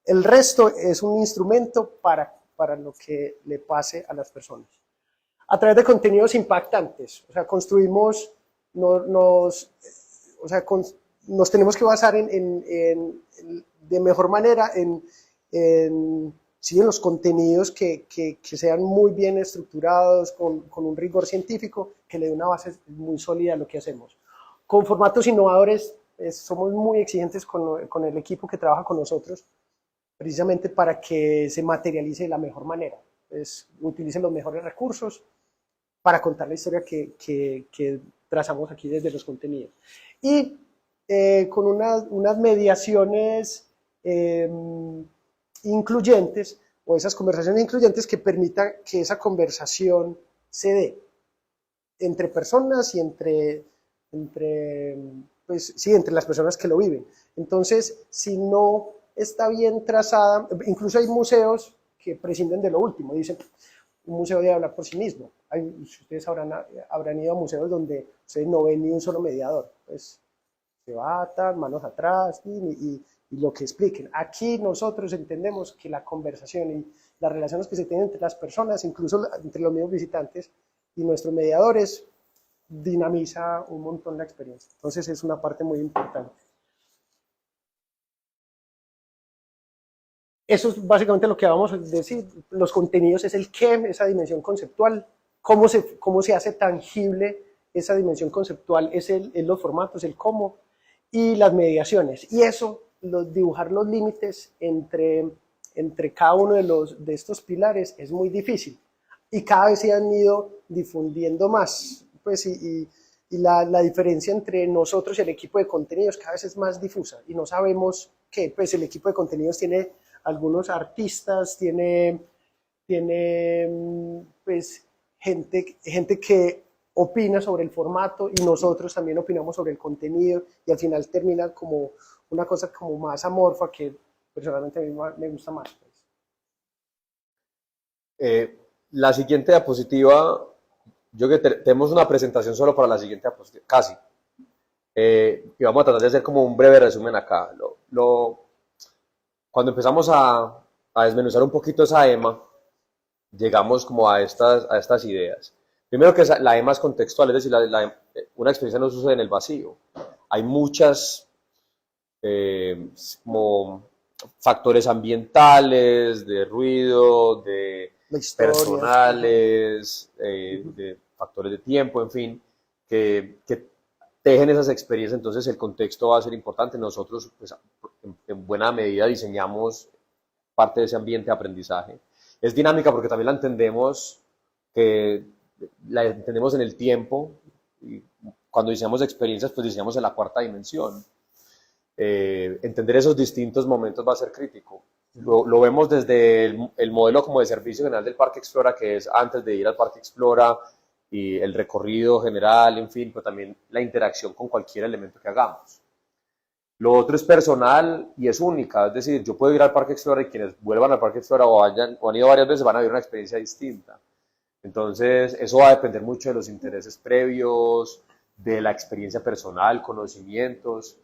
El resto es un instrumento para lo que le pase a las personas. A través de contenidos impactantes, o sea, construimos, nos tenemos que basar de mejor manera sí, en los contenidos que sean muy bien estructurados, con un rigor científico, que le dé una base muy sólida a lo que hacemos. Con formatos innovadores, somos muy exigentes con el equipo que trabaja con nosotros, precisamente para que se materialice de la mejor manera. Utilicen los mejores recursos para contar la historia que trazamos aquí desde los contenidos. Y con unas mediaciones incluyentes, o esas conversaciones incluyentes que permitan que esa conversación se dé entre personas y entre las personas que lo viven. Entonces, si no está bien trazada, incluso hay museos que prescinden de lo último, dicen, un museo debe hablar por sí mismo. Ustedes habrán ido a museos donde ustedes no ven ni un solo mediador, pues se batan, manos atrás y lo que expliquen. Aquí nosotros entendemos que la conversación y las relaciones que se tienen entre las personas, incluso entre los mismos visitantes y nuestros mediadores, dinamiza un montón la experiencia. Entonces es una parte muy importante. Eso es básicamente lo que vamos a decir. Los contenidos es el qué, esa dimensión conceptual. Cómo se hace tangible esa dimensión conceptual es los formatos, el cómo, y las mediaciones. Y eso, dibujar los límites entre cada uno de estos pilares es muy difícil. Y cada vez se han ido difundiendo más. Pues, y la diferencia entre nosotros y el equipo de contenidos cada vez es más difusa. Y no sabemos qué. Pues el equipo de contenidos tiene algunos artistas, tiene pues gente que opina sobre el formato y nosotros también opinamos sobre el contenido y al final termina como una cosa como más amorfa que personalmente a mí me gusta más. Pues. La siguiente diapositiva, yo que tenemos una presentación solo para la siguiente diapositiva, casi. Y vamos a tratar de hacer como un breve resumen acá. Cuando empezamos a desmenuzar un poquito esa EMA, llegamos como a estas ideas. Primero que la EMA es contextual, es decir, una experiencia no sucede en el vacío. Hay muchas como factores ambientales, de ruido, de personales, de factores de tiempo, en fin, que tejen esas experiencias. Entonces el contexto va a ser importante. Nosotros pues, en buena medida diseñamos parte de ese ambiente de aprendizaje. Es dinámica porque también la entendemos en el tiempo, y cuando diseñamos experiencias pues diseñamos en la cuarta dimensión. Entender esos distintos momentos va a ser crítico. Lo vemos desde el modelo como de servicio general del Parque Explora, que es antes de ir al Parque Explora y el recorrido general, en fin, pero también la interacción con cualquier elemento que hagamos. Lo otro es personal y es única, es decir, yo puedo ir al Parque Explora y quienes vuelvan al Parque Explora o han ido varias veces van a vivir una experiencia distinta. Entonces, eso va a depender mucho de los intereses previos, de la experiencia personal, conocimientos.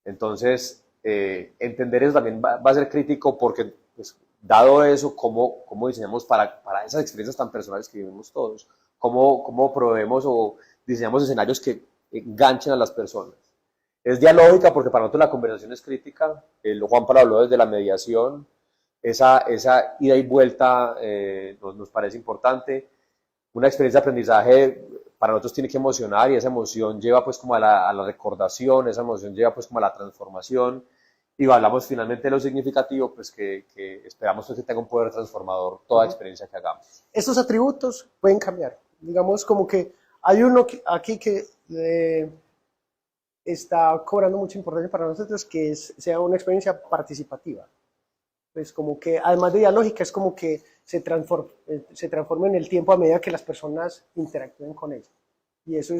Entonces, entender eso también va a ser crítico porque, pues, dado eso, ¿cómo diseñamos para esas experiencias tan personales que vivimos todos? ¿Cómo proveemos o diseñamos escenarios que enganchen a las personas? Es dialógica porque para nosotros la conversación es crítica. Juan Pablo habló desde la mediación. Esa ida y vuelta nos parece importante. Una experiencia de aprendizaje para nosotros tiene que emocionar y esa emoción lleva pues como a la recordación, esa emoción lleva pues como a la transformación y hablamos finalmente de lo significativo, pues que esperamos pues, que tenga un poder transformador toda experiencia que hagamos. Estos atributos pueden cambiar. Digamos como que hay uno aquí que está cobrando mucha importancia para nosotros, que sea una experiencia participativa. Pues como que además de dialógica es como que se transforma en el tiempo a medida que las personas interactúen con ella. Y eso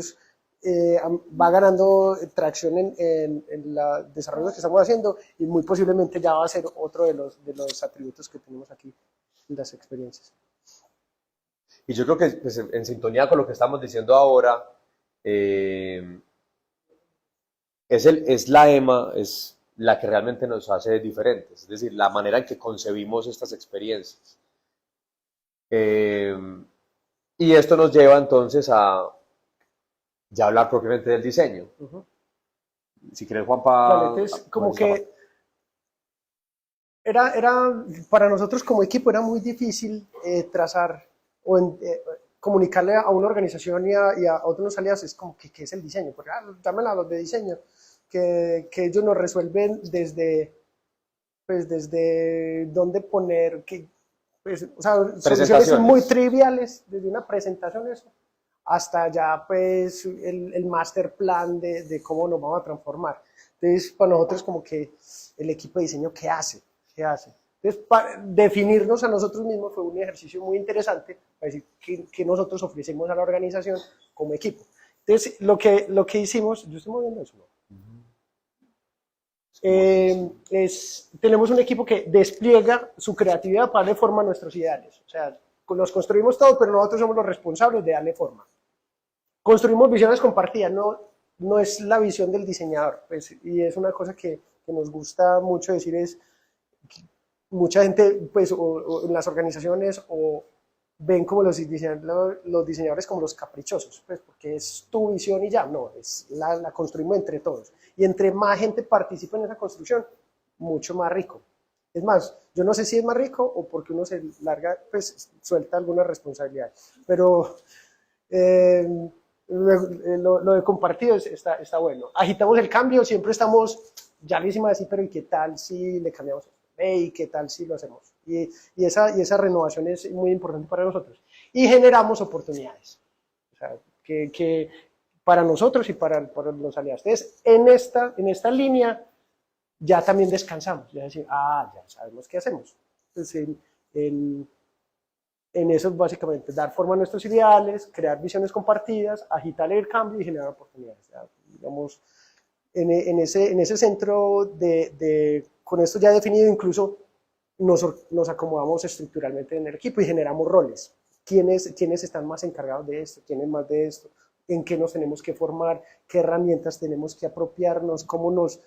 va ganando tracción en los desarrollos que estamos haciendo y muy posiblemente ya va a ser otro de los atributos que tenemos aquí en las experiencias. Y yo creo que pues, en sintonía con lo que estamos diciendo ahora, es la EMA, es la que realmente nos hace diferentes, es decir, la manera en que concebimos estas experiencias. Y esto nos lleva entonces a ya hablar propiamente del diseño. Si quieres, Juanpa, Vale, entonces, como que era para nosotros como equipo era muy difícil trazar o comunicarle a una organización y a otros aliados, es como que ¿qué es el diseño? Porque dámela a los de diseño, que ellos nos resuelven desde dónde poner, pues, o sea, soluciones muy triviales, desde una presentación eso, hasta ya pues el master plan de cómo nos vamos a transformar. Entonces, para nosotros como que el equipo de diseño, ¿qué hace? ¿Qué hace? Entonces, para definirnos a nosotros mismos fue un ejercicio muy interesante para decir qué nosotros ofrecemos a la organización como equipo. Entonces, lo que hicimos, yo estoy moviendo eso, ¿no? Tenemos un equipo que despliega su creatividad para darle forma a nuestros ideales. O sea, los construimos todos, pero nosotros somos los responsables de darle forma. Construimos visiones compartidas, no es la visión del diseñador. Pues, y es una cosa que nos gusta mucho decir, es mucha gente pues, o en las organizaciones ven como los diseñadores como los caprichosos, pues, porque es tu visión y ya, no, la construimos entre todos. Y entre más gente participa en esa construcción, mucho más rico. Es más, yo no sé si es más rico o porque uno se larga, pues suelta alguna responsabilidad, pero lo de compartido está bueno. Agitamos el cambio, siempre estamos, ya le hicimos así, pero ¿y qué tal si le cambiamos? ¿Y qué tal si lo hacemos? Y esa renovación es muy importante para nosotros. Y generamos oportunidades. O sea, que para nosotros y para los aliados. Entonces, en esta línea ya también descansamos. Ya decimos, ya sabemos qué hacemos. Entonces, en eso es básicamente dar forma a nuestros ideales, crear visiones compartidas, agitar el cambio y generar oportunidades. Ya, digamos, en ese centro con esto ya definido, incluso nos acomodamos estructuralmente en el equipo y generamos roles. ¿Quiénes están más encargados de esto? ¿Quiénes más de esto? ¿En qué nos tenemos que formar? ¿Qué herramientas tenemos que apropiarnos? ¿Cuáles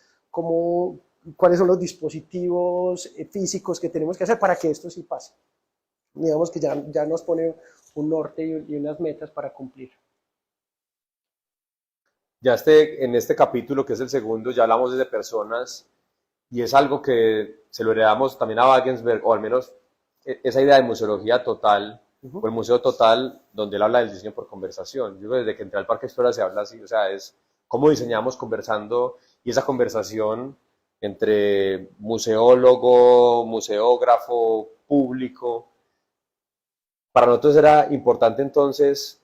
son los dispositivos físicos que tenemos que hacer para que esto sí pase? Digamos que ya nos pone un norte y unas metas para cumplir. Ya en este capítulo, que es el segundo, ya hablamos de personas y es algo que se lo heredamos también a Wagensberg, o al menos esa idea de museología total, o el museo total, donde él habla del diseño por conversación. Yo desde que entré al Parque Explora se habla así, o sea, es cómo diseñamos conversando, y esa conversación entre museólogo, museógrafo, público. Para nosotros era importante entonces,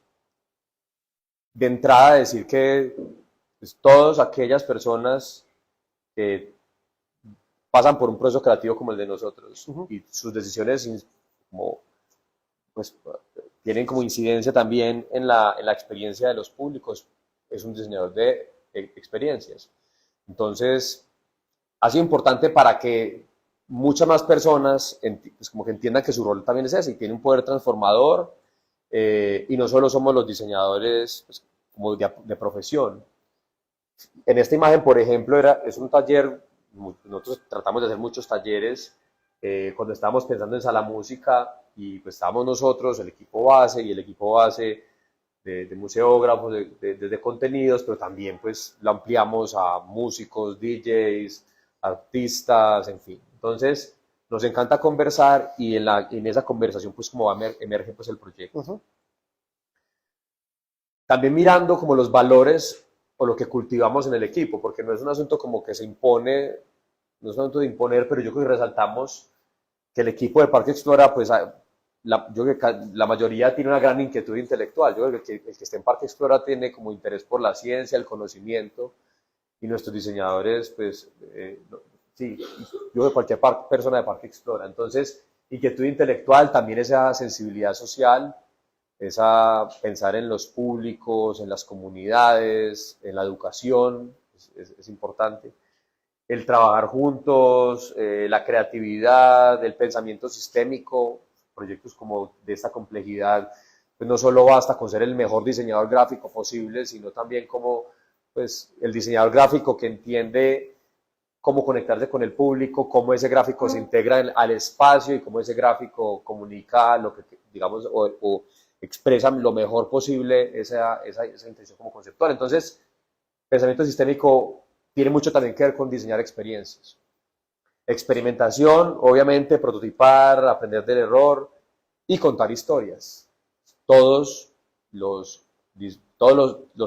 de entrada, decir que pues, todas aquellas personas que pasan por un proceso creativo como el de nosotros y sus decisiones pues, tienen como incidencia también en la experiencia de los públicos, es un diseñador de experiencias. Entonces, ha sido importante para que muchas más personas pues, como que entiendan que su rol también es ese y tiene un poder transformador, y no solo somos los diseñadores pues, como de profesión. En esta imagen, por ejemplo, es un taller, nosotros tratamos de hacer muchos talleres cuando estábamos pensando en Sala Música, y pues estábamos nosotros, el equipo base y el equipo base de museógrafos, de contenidos, pero también pues lo ampliamos a músicos, DJs, artistas, en fin. Entonces, nos encanta conversar y en esa conversación pues como emerge pues el proyecto. También mirando como los valores o lo que cultivamos en el equipo, porque no es un asunto como que se impone, no es un asunto de imponer, pero yo creo que resaltamos que el equipo de Parque Explora, pues yo creo que la mayoría tiene una gran inquietud intelectual. Yo creo que el que esté en Parque Explora tiene como interés por la ciencia, el conocimiento, y nuestros diseñadores, pues, sí, yo creo que cualquier persona de Parque Explora. Entonces, inquietud intelectual, también esa sensibilidad social, esa pensar en los públicos, en las comunidades, en la educación, es importante. El trabajar juntos, la creatividad, el pensamiento sistémico, proyectos como de esta complejidad, pues no solo basta con ser el mejor diseñador gráfico posible, sino también como pues, el diseñador gráfico que entiende cómo conectarse con el público, cómo ese gráfico se integra al espacio y cómo ese gráfico comunica lo que, digamos, o expresa lo mejor posible esa intención como conceptual. Entonces, pensamiento sistémico tiene mucho también que ver con diseñar experiencias. Experimentación, obviamente, prototipar, aprender del error y contar historias. Todos los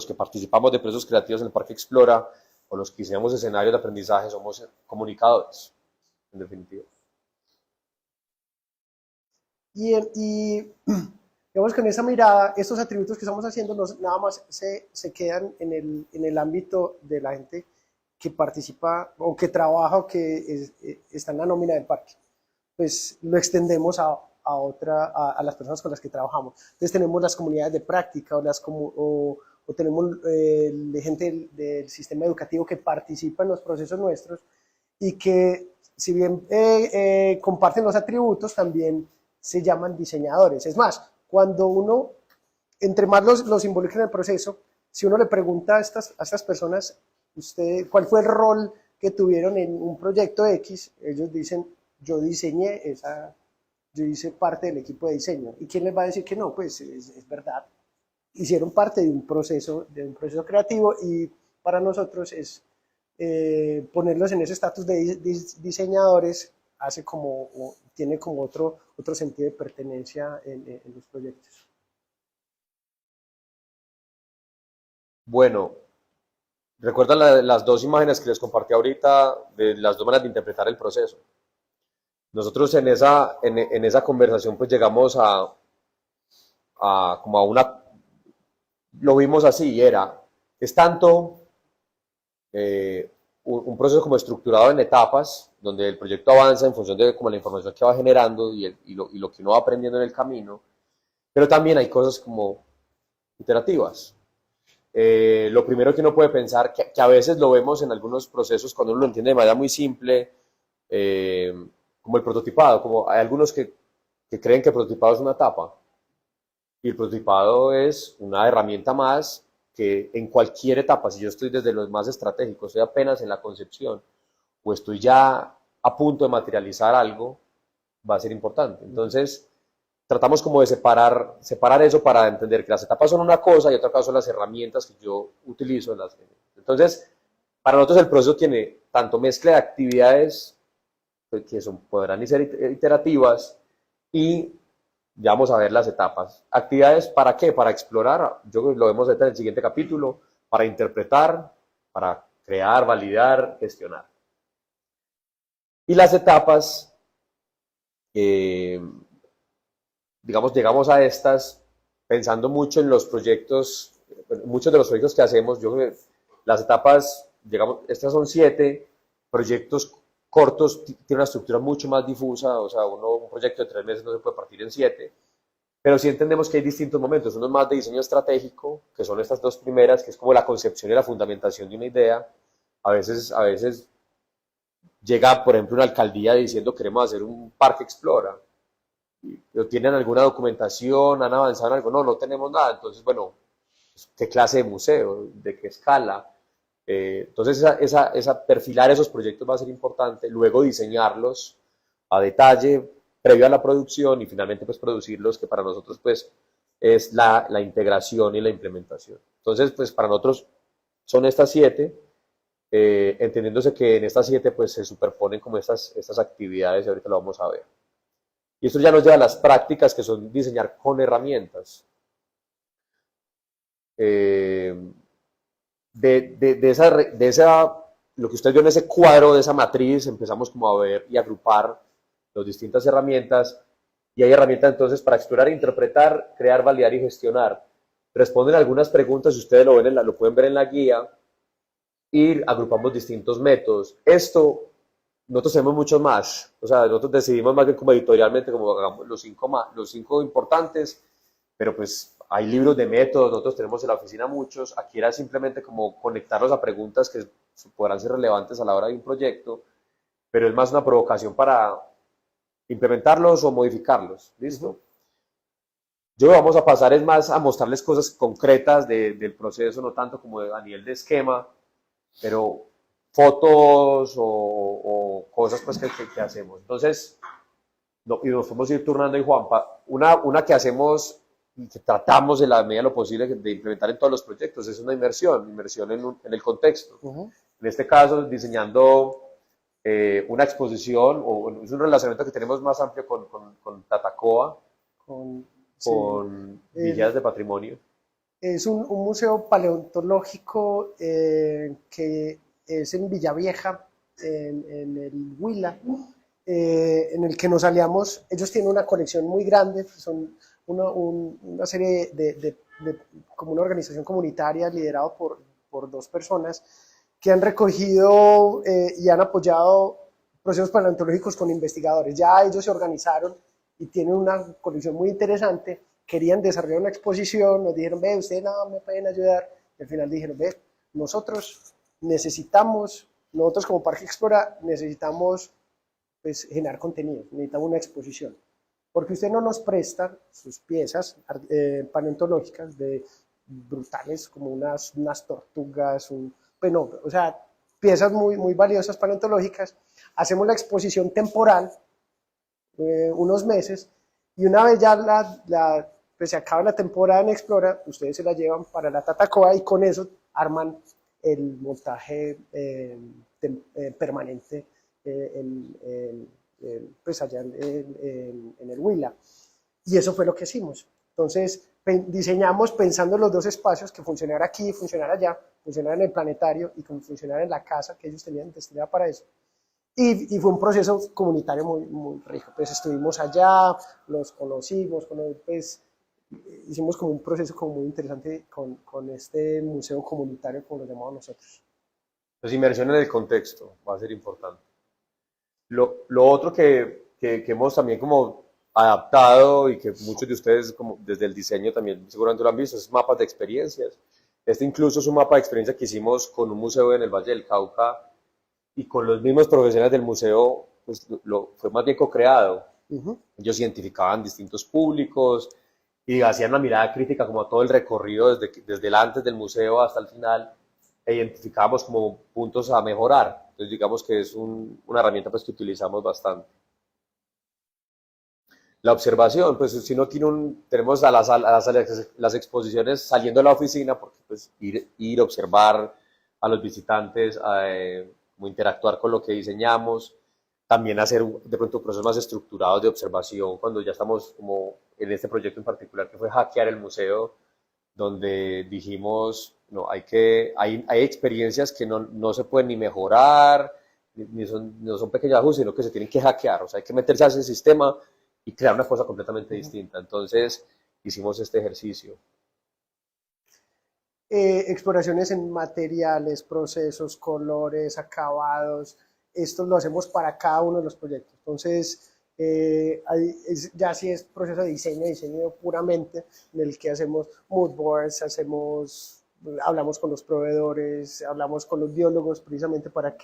que participamos de procesos creativos en el Parque Explora o los que diseñamos escenarios de aprendizaje somos comunicadores, en definitiva. Y digamos que en esa mirada, estos atributos que estamos haciendo nada más se quedan en el ámbito de la gente que participa o que trabaja o que está en la nómina del parque. Pues lo extendemos a las personas con las que trabajamos. Entonces tenemos las comunidades de práctica o tenemos gente del sistema educativo que participa en los procesos nuestros y que, si bien comparten los atributos, también se llaman diseñadores. Es más, cuando uno, entre más los involucra en el proceso, si uno le pregunta a estas personas, ¿cuál fue el rol que tuvieron en un proyecto X? Ellos dicen, yo hice parte del equipo de diseño. ¿Y quién les va a decir que no? Pues es verdad. Hicieron parte de un proceso creativo, y para nosotros es ponerlos en ese estatus de diseñadores tiene como otro sentido de pertenencia en los proyectos. Bueno, recuerdan las dos imágenes que les compartí ahorita de las dos maneras de interpretar el proceso. Nosotros en esa conversación pues llegamos como a una, lo vimos así, es tanto un proceso como estructurado en etapas, donde el proyecto avanza en función de como la información que va generando y lo que uno va aprendiendo en el camino, pero también hay cosas como iterativas. Lo primero que uno puede pensar, que a veces lo vemos en algunos procesos cuando uno lo entiende de manera muy simple, como el prototipado, como hay algunos que creen que el prototipado es una etapa, y el prototipado es una herramienta más que en cualquier etapa, si yo estoy desde los más estratégicos, estoy apenas en la concepción, o estoy ya a punto de materializar algo, va a ser importante. Entonces, tratamos como de separar eso para entender que las etapas son una cosa y otra cosa son las herramientas que yo utilizo. Entonces, para nosotros el proceso tiene tanto mezcla de actividades que podrán ser iterativas y ya vamos a ver las etapas. ¿Actividades para qué? Para explorar, yo creo que lo vemos en el siguiente capítulo, para interpretar, para crear, validar, gestionar. Y las etapas, digamos, llegamos a estas pensando mucho en los proyectos, muchos de los proyectos que hacemos, yo creo que las etapas, estas son 7 proyectos cortos, tiene una estructura mucho más difusa, o sea, un proyecto de 3 meses no se puede partir en 7, pero sí entendemos que hay distintos momentos, uno es más de diseño estratégico, que son estas 2 primeras, que es como la concepción y la fundamentación de una idea. A veces llega, por ejemplo, una alcaldía diciendo queremos hacer un parque Explora, ¿tienen alguna documentación? ¿Han avanzado en algo? No tenemos nada. Entonces, bueno, ¿qué clase de museo? ¿De qué escala? Entonces, perfilar esos proyectos va a ser importante, luego diseñarlos a detalle, previo a la producción, y finalmente pues producirlos, que para nosotros pues es la integración y la implementación. Entonces, pues para nosotros son estas 7, entendiéndose que en estas 7 pues se superponen como estas actividades, y ahorita lo vamos a ver. Y esto ya nos lleva a las prácticas, que son diseñar con herramientas. Lo que usted vio en ese cuadro, de esa matriz, empezamos como a ver y agrupar las distintas herramientas, y hay herramientas entonces para explorar, interpretar, crear, validar y gestionar. Responden algunas preguntas, si ustedes lo pueden ver en la guía, y agrupamos distintos métodos. Nosotros tenemos muchos más, o sea, nosotros decidimos más bien como editorialmente, como hagamos los 5 importantes, pero pues hay libros de métodos, nosotros tenemos en la oficina muchos. Aquí era simplemente como conectarlos a preguntas que podrán ser relevantes a la hora de un proyecto, pero es más una provocación para implementarlos o modificarlos, ¿listo? Yo vamos a pasar es más a mostrarles cosas concretas del proceso, no tanto como a nivel de esquema, pero fotos o cosas pues que hacemos. Entonces, y nos podemos ir turnando. Y Juanpa, una que hacemos y que tratamos en la medida de lo posible de implementar en todos los proyectos es una inmersión en el contexto. en este caso diseñando una exposición, o es un relacionamiento que tenemos más amplio con Tatacoa, Sí, con Villas de Patrimonio. es un museo paleontológico que es en Villavieja, en el Huila, en el que nos aliamos. Ellos tienen una colección muy grande, son una serie como una organización comunitaria liderada por dos personas que han recogido y han apoyado procesos paleontológicos con investigadores. Ya ellos se organizaron y tienen una colección muy interesante. Querían desarrollar una exposición, nos dijeron, ve, ustedes nada me pueden ayudar. Y al final dijeron, ve, nosotros como Parque Explora, necesitamos pues, generar contenido, necesitamos una exposición. Porque usted no nos presta sus piezas paleontológicas brutales, como unas tortugas, bueno, o sea, piezas muy valiosas paleontológicas. Hacemos la exposición temporal, unos meses, y una vez ya pues se acaba la temporada en Explora, ustedes se la llevan para la Tatacoa y con eso arman el montaje permanente pues allá en el Huila. Y eso fue lo que hicimos. Entonces diseñamos pensando en los dos espacios, que funcionara aquí, funcionara allá, funcionara en el planetario y funcionara en la casa que ellos tenían destinada para eso. Y fue un proceso comunitario muy rico. Pues estuvimos allá, los conocimos, pues hicimos como un proceso como muy interesante con este museo comunitario, como lo llamamos nosotros. Pues inmersión en el contexto va a ser importante. Lo otro que hemos también como adaptado y que muchos de ustedes como desde el diseño también seguramente lo han visto, es mapas de experiencias. Este incluso es un mapa de experiencia que hicimos con un museo en el Valle del Cauca y con los mismos profesionales del museo, pues fue más bien co-creado. Ellos identificaban distintos públicos y hacían una mirada crítica como a todo el recorrido desde el antes del museo hasta el final, e identificábamos como puntos a mejorar. Entonces digamos que es una herramienta pues que utilizamos bastante. La observación, pues si no tenemos a las exposiciones saliendo de la oficina, porque pues ir a observar a los visitantes, como interactuar con lo que diseñamos, también hacer de pronto procesos más estructurados de observación cuando ya estamos como en este proyecto en particular que fue hackear el museo, donde dijimos, no, hay experiencias que no se pueden ni mejorar, no son pequeños ajustes, sino que se tienen que hackear, o sea, hay que meterse a ese sistema y crear una cosa completamente distinta. Entonces, hicimos este ejercicio. Exploraciones en materiales, procesos, colores, acabados, esto lo hacemos para cada uno de los proyectos. Entonces, ya sí es proceso de diseño puramente, en el que hacemos mood boards, hablamos con los proveedores, hablamos con los biólogos, precisamente para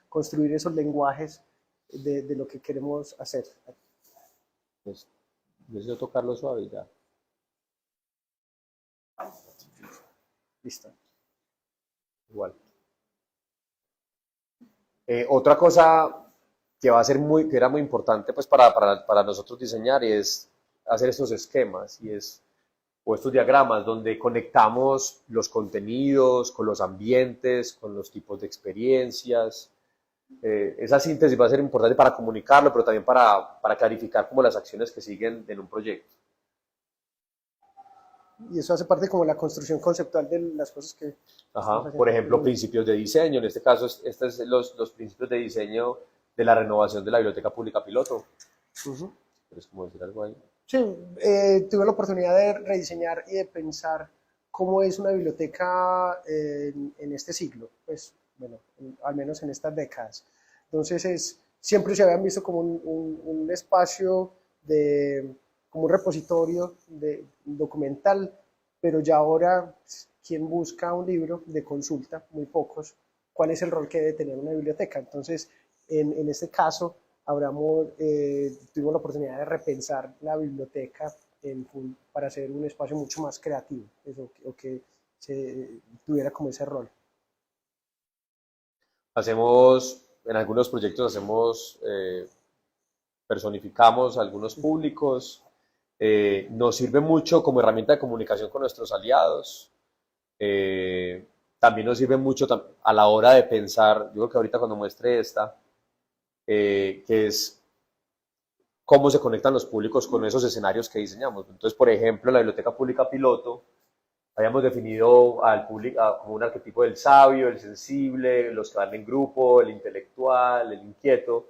construir esos lenguajes de lo que queremos hacer. Pues, necesito tocarlo suave ya. Listo. Igual. Otra cosa que que era muy importante pues para nosotros diseñar es hacer estos esquemas o estos diagramas donde conectamos los contenidos con los ambientes, con los tipos de experiencias. Esa síntesis va a ser importante para comunicarlo, pero también para clarificar como las acciones que siguen en un proyecto. Y eso hace parte como la construcción conceptual de las cosas que... Ajá. Por ejemplo, principios de diseño. En este caso, estos son los principios de diseño de la renovación de la Biblioteca Pública Piloto. ¿Quieres como decir algo ahí? Sí, tuve la oportunidad de rediseñar y de pensar cómo es una biblioteca en este siglo, pues, bueno, al menos en estas décadas. Entonces, siempre se habían visto como un espacio como un repositorio documental, pero ya ahora, quien busca un libro de consulta, muy pocos, ¿cuál es el rol que debe tener una biblioteca? Entonces, en este caso, tuvimos la oportunidad de repensar la biblioteca para hacer un espacio mucho más creativo, o que tuviera como ese rol. En algunos proyectos personificamos algunos públicos, nos sirve mucho como herramienta de comunicación con nuestros aliados. también nos sirve mucho a la hora de pensar, yo creo que ahorita cuando muestre esta, que es cómo se conectan los públicos con esos escenarios que diseñamos. Entonces, por ejemplo, en la Biblioteca Pública Piloto, habíamos definido al público como un arquetipo del sabio, el sensible, los que van en grupo, el intelectual, el inquieto,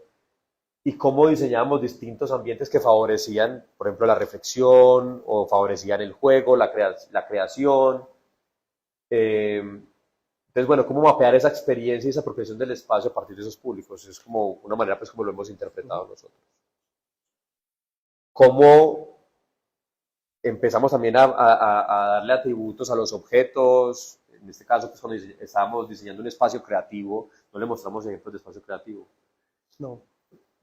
y cómo diseñábamos distintos ambientes que favorecían, por ejemplo, la reflexión o favorecían el juego, la creación. Entonces, bueno, cómo mapear esa experiencia y esa apropiación del espacio a partir de esos públicos. Es como una manera, pues, como lo hemos interpretado nosotros. Cómo empezamos también a darle atributos a los objetos. En este caso, pues, cuando estábamos diseñando un espacio creativo, no le mostramos ejemplos de espacio creativo. No,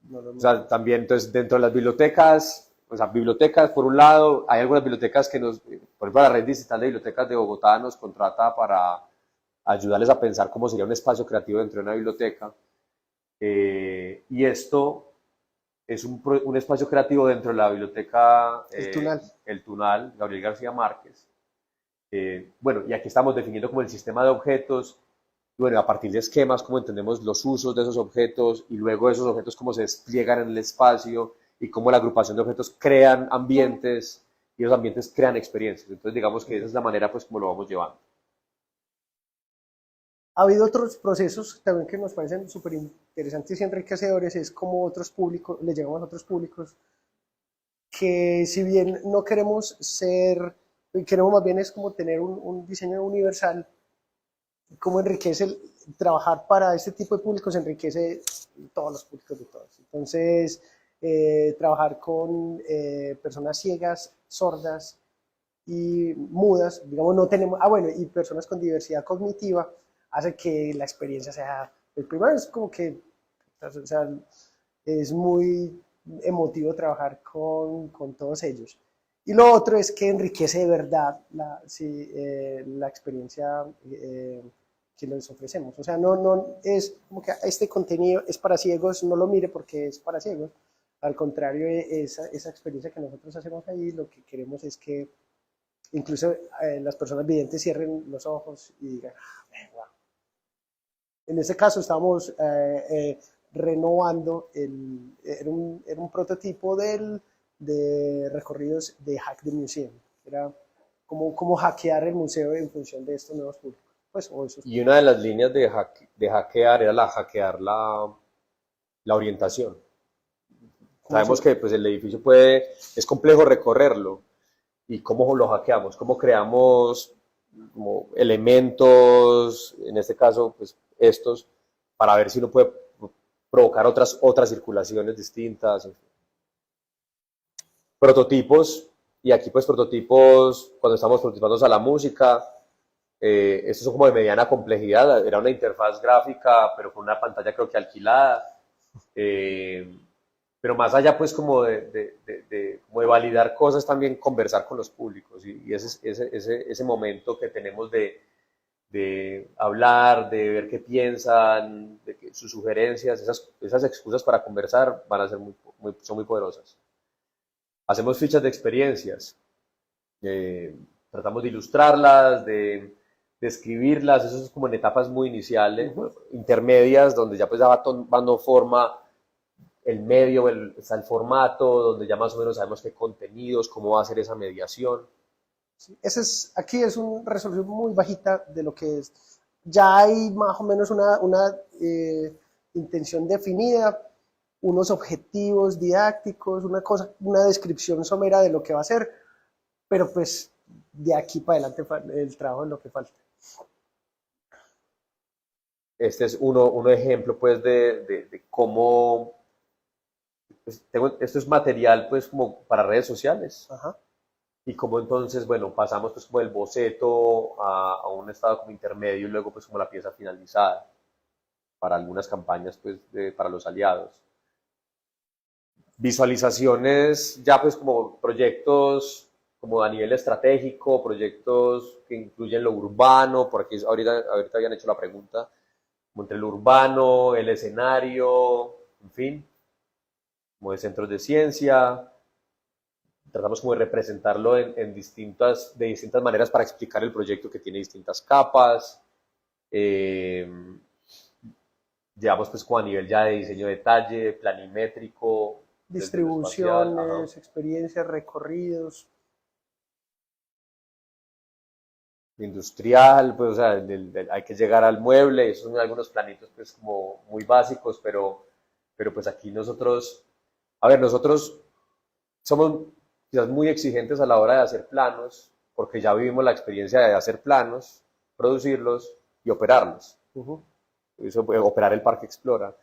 no lo O sea, también, entonces, dentro de las bibliotecas, o sea, bibliotecas, por un lado, hay algunas bibliotecas que nos, por ejemplo, la Red Digital de Bibliotecas de Bogotá nos contrata para ayudarles a pensar cómo sería un espacio creativo dentro de una biblioteca. Y esto es un espacio creativo dentro de la biblioteca El Tunal, Gabriel García Márquez. Bueno, y aquí estamos definiendo como el sistema de objetos, y bueno, a partir de esquemas, cómo entendemos los usos de esos objetos, y luego esos objetos cómo se despliegan en el espacio, y cómo la agrupación de objetos crean ambientes, y esos ambientes crean experiencias. Entonces, digamos que esa es la manera, pues, como lo vamos llevando. Ha habido otros procesos también que nos parecen súper interesantes y enriquecedores, es como otros públicos, le llegamos a otros públicos, que si bien no queremos ser, queremos más bien es como tener un diseño universal, como enriquece trabajar para este tipo de públicos, enriquece todos los públicos de todos. Entonces, trabajar con personas ciegas, sordas y mudas, digamos, no tenemos, bueno, y personas con diversidad cognitiva, hace que la experiencia sea, el primero es como que, o sea, es muy emotivo trabajar con todos ellos. Y lo otro es que enriquece de verdad la experiencia que les ofrecemos. O sea, no es como que este contenido es para ciegos, no lo mire porque es para ciegos. Al contrario, esa experiencia que nosotros hacemos ahí, lo que queremos es que incluso las personas videntes cierren los ojos y digan, wow. En este caso estamos renovando, era un prototipo de recorridos de Hack the Museum. Era como hackear el museo en función de estos nuevos públicos. Pues, y una de las líneas de hackear era hackear la orientación. Sabemos que pues, el edificio es complejo recorrerlo. ¿Y cómo lo hackeamos? ¿Cómo creamos como elementos, en este caso, pues estos, para ver si uno puede provocar otras circulaciones distintas? Prototipos, y aquí pues prototipos, cuando estamos prototipando a la música, estos son como de mediana complejidad, era una interfaz gráfica, pero con una pantalla creo que alquilada, pero más allá pues como de validar cosas, también conversar con los públicos, y ese momento que tenemos de hablar, de ver qué piensan, sus sugerencias, esas excusas para conversar van a ser son muy poderosas. Hacemos fichas de experiencias, tratamos de ilustrarlas, de escribirlas, eso es como en etapas muy iniciales, intermedias, donde ya pues ya va tomando forma el medio, está el formato, donde ya más o menos sabemos qué contenidos, cómo va a ser esa mediación. Sí, aquí es una resolución muy bajita de lo que es. Ya hay más o menos una intención definida, unos objetivos didácticos, una descripción somera de lo que va a ser, pero pues de aquí para adelante el trabajo es lo que falta. Este es un ejemplo pues de cómo pues, esto es material pues como para redes sociales. Ajá. Y cómo entonces, bueno, pasamos pues como el boceto a un estado como intermedio y luego pues como la pieza finalizada para algunas campañas pues para los aliados. Visualizaciones ya pues como proyectos como a nivel estratégico, proyectos que incluyen lo urbano, porque ahorita habían hecho la pregunta, como entre lo urbano, el escenario, en fin, como de centros de ciencia. Tratamos como de representarlo de distintas maneras para explicar el proyecto que tiene distintas capas. Eh, Llevamos pues como a nivel ya de diseño de detalle, planimétrico, desde lo espacial, ajá. Distribuciones, experiencias, recorridos. Industrial, pues o sea, hay que llegar al mueble, esos son algunos planitos pues como muy básicos, pero pues aquí nosotros, a ver, nosotros somos quizás muy exigentes a la hora de hacer planos, porque ya vivimos la experiencia de hacer planos, producirlos y operarlos. Ujú. Eso, operar el Parque Explora.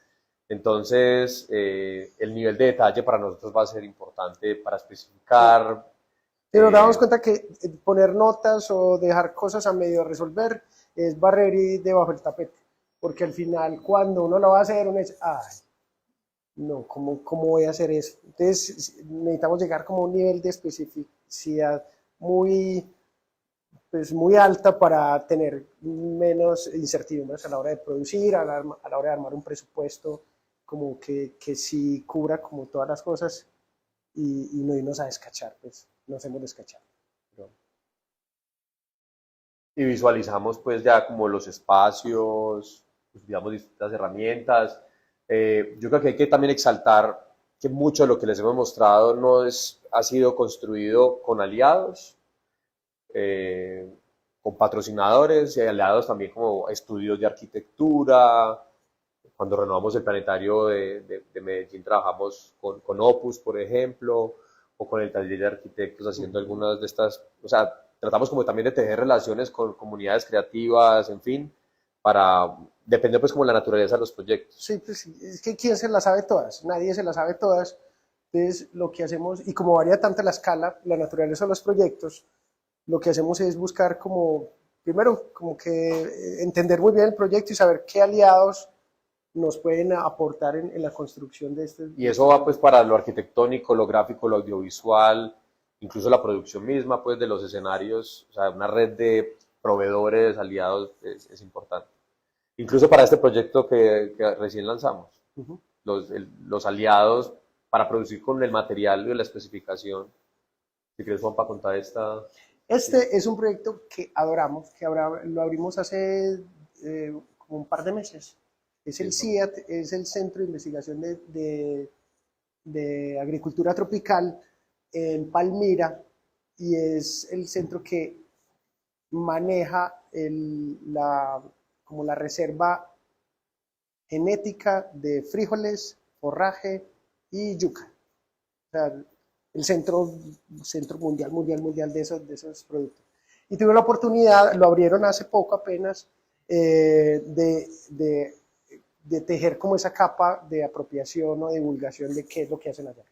Entonces, el nivel de detalle para nosotros va a ser importante para Sí. especificar. Y nos damos eh, cuenta que poner notas o dejar cosas a medio resolver es barrer y debajo del tapete. Porque al final, cuando uno lo va a hacer, uno dice, ay, no, ¿cómo voy a hacer eso? Entonces, necesitamos llegar como a un nivel de especificidad muy, pues, muy alta para tener menos incertidumbres a la hora de producir, a la hora de armar un presupuesto como que sí cubra como todas las cosas y no irnos a descachar, pues no hacemos descachar. Pero, y visualizamos pues ya como los espacios, pues, digamos, distintas herramientas. Yo creo que hay que también exaltar que mucho de lo que les hemos mostrado no es, ha sido construido con aliados, eh, con patrocinadores y aliados también como estudios de arquitectura. Cuando renovamos el planetario de Medellín trabajamos con Opus, por ejemplo, o con el taller de arquitectos haciendo algunas de estas, o sea, tratamos como también de tejer relaciones con comunidades creativas, en fin, para, depende pues como la naturaleza de los proyectos. sí, pues sí, es que quién se las sabe todas, nadie se las sabe todas. Entonces, lo que hacemos, y como varía tanto la escala, la naturaleza de los proyectos, lo que hacemos es buscar como, primero, como que entender muy bien el proyecto y saber qué aliados nos pueden aportar en la construcción Y de eso estos va pues proyectos. para lo arquitectónico, lo gráfico, lo audiovisual, incluso la producción misma pues de los escenarios, o sea, una red de proveedores, aliados es importante. Incluso para este proyecto que recién lanzamos, Uh -huh. los aliados para producir con el material y la especificación. Si quieres, Juan, para contar esta. Sí, Este es un proyecto que adoramos, que lo abrimos hace como un par de meses. Es sí, el Juan. CIAT, es el Centro de Investigación de Agricultura Tropical en Palmira y es el centro que maneja como la reserva genética de frijoles, forraje y yuca. O sea, el centro mundial de esos productos. Y tuve la oportunidad, lo abrieron hace poco apenas, de tejer como esa capa de apropiación o divulgación de qué es lo que hacen allá.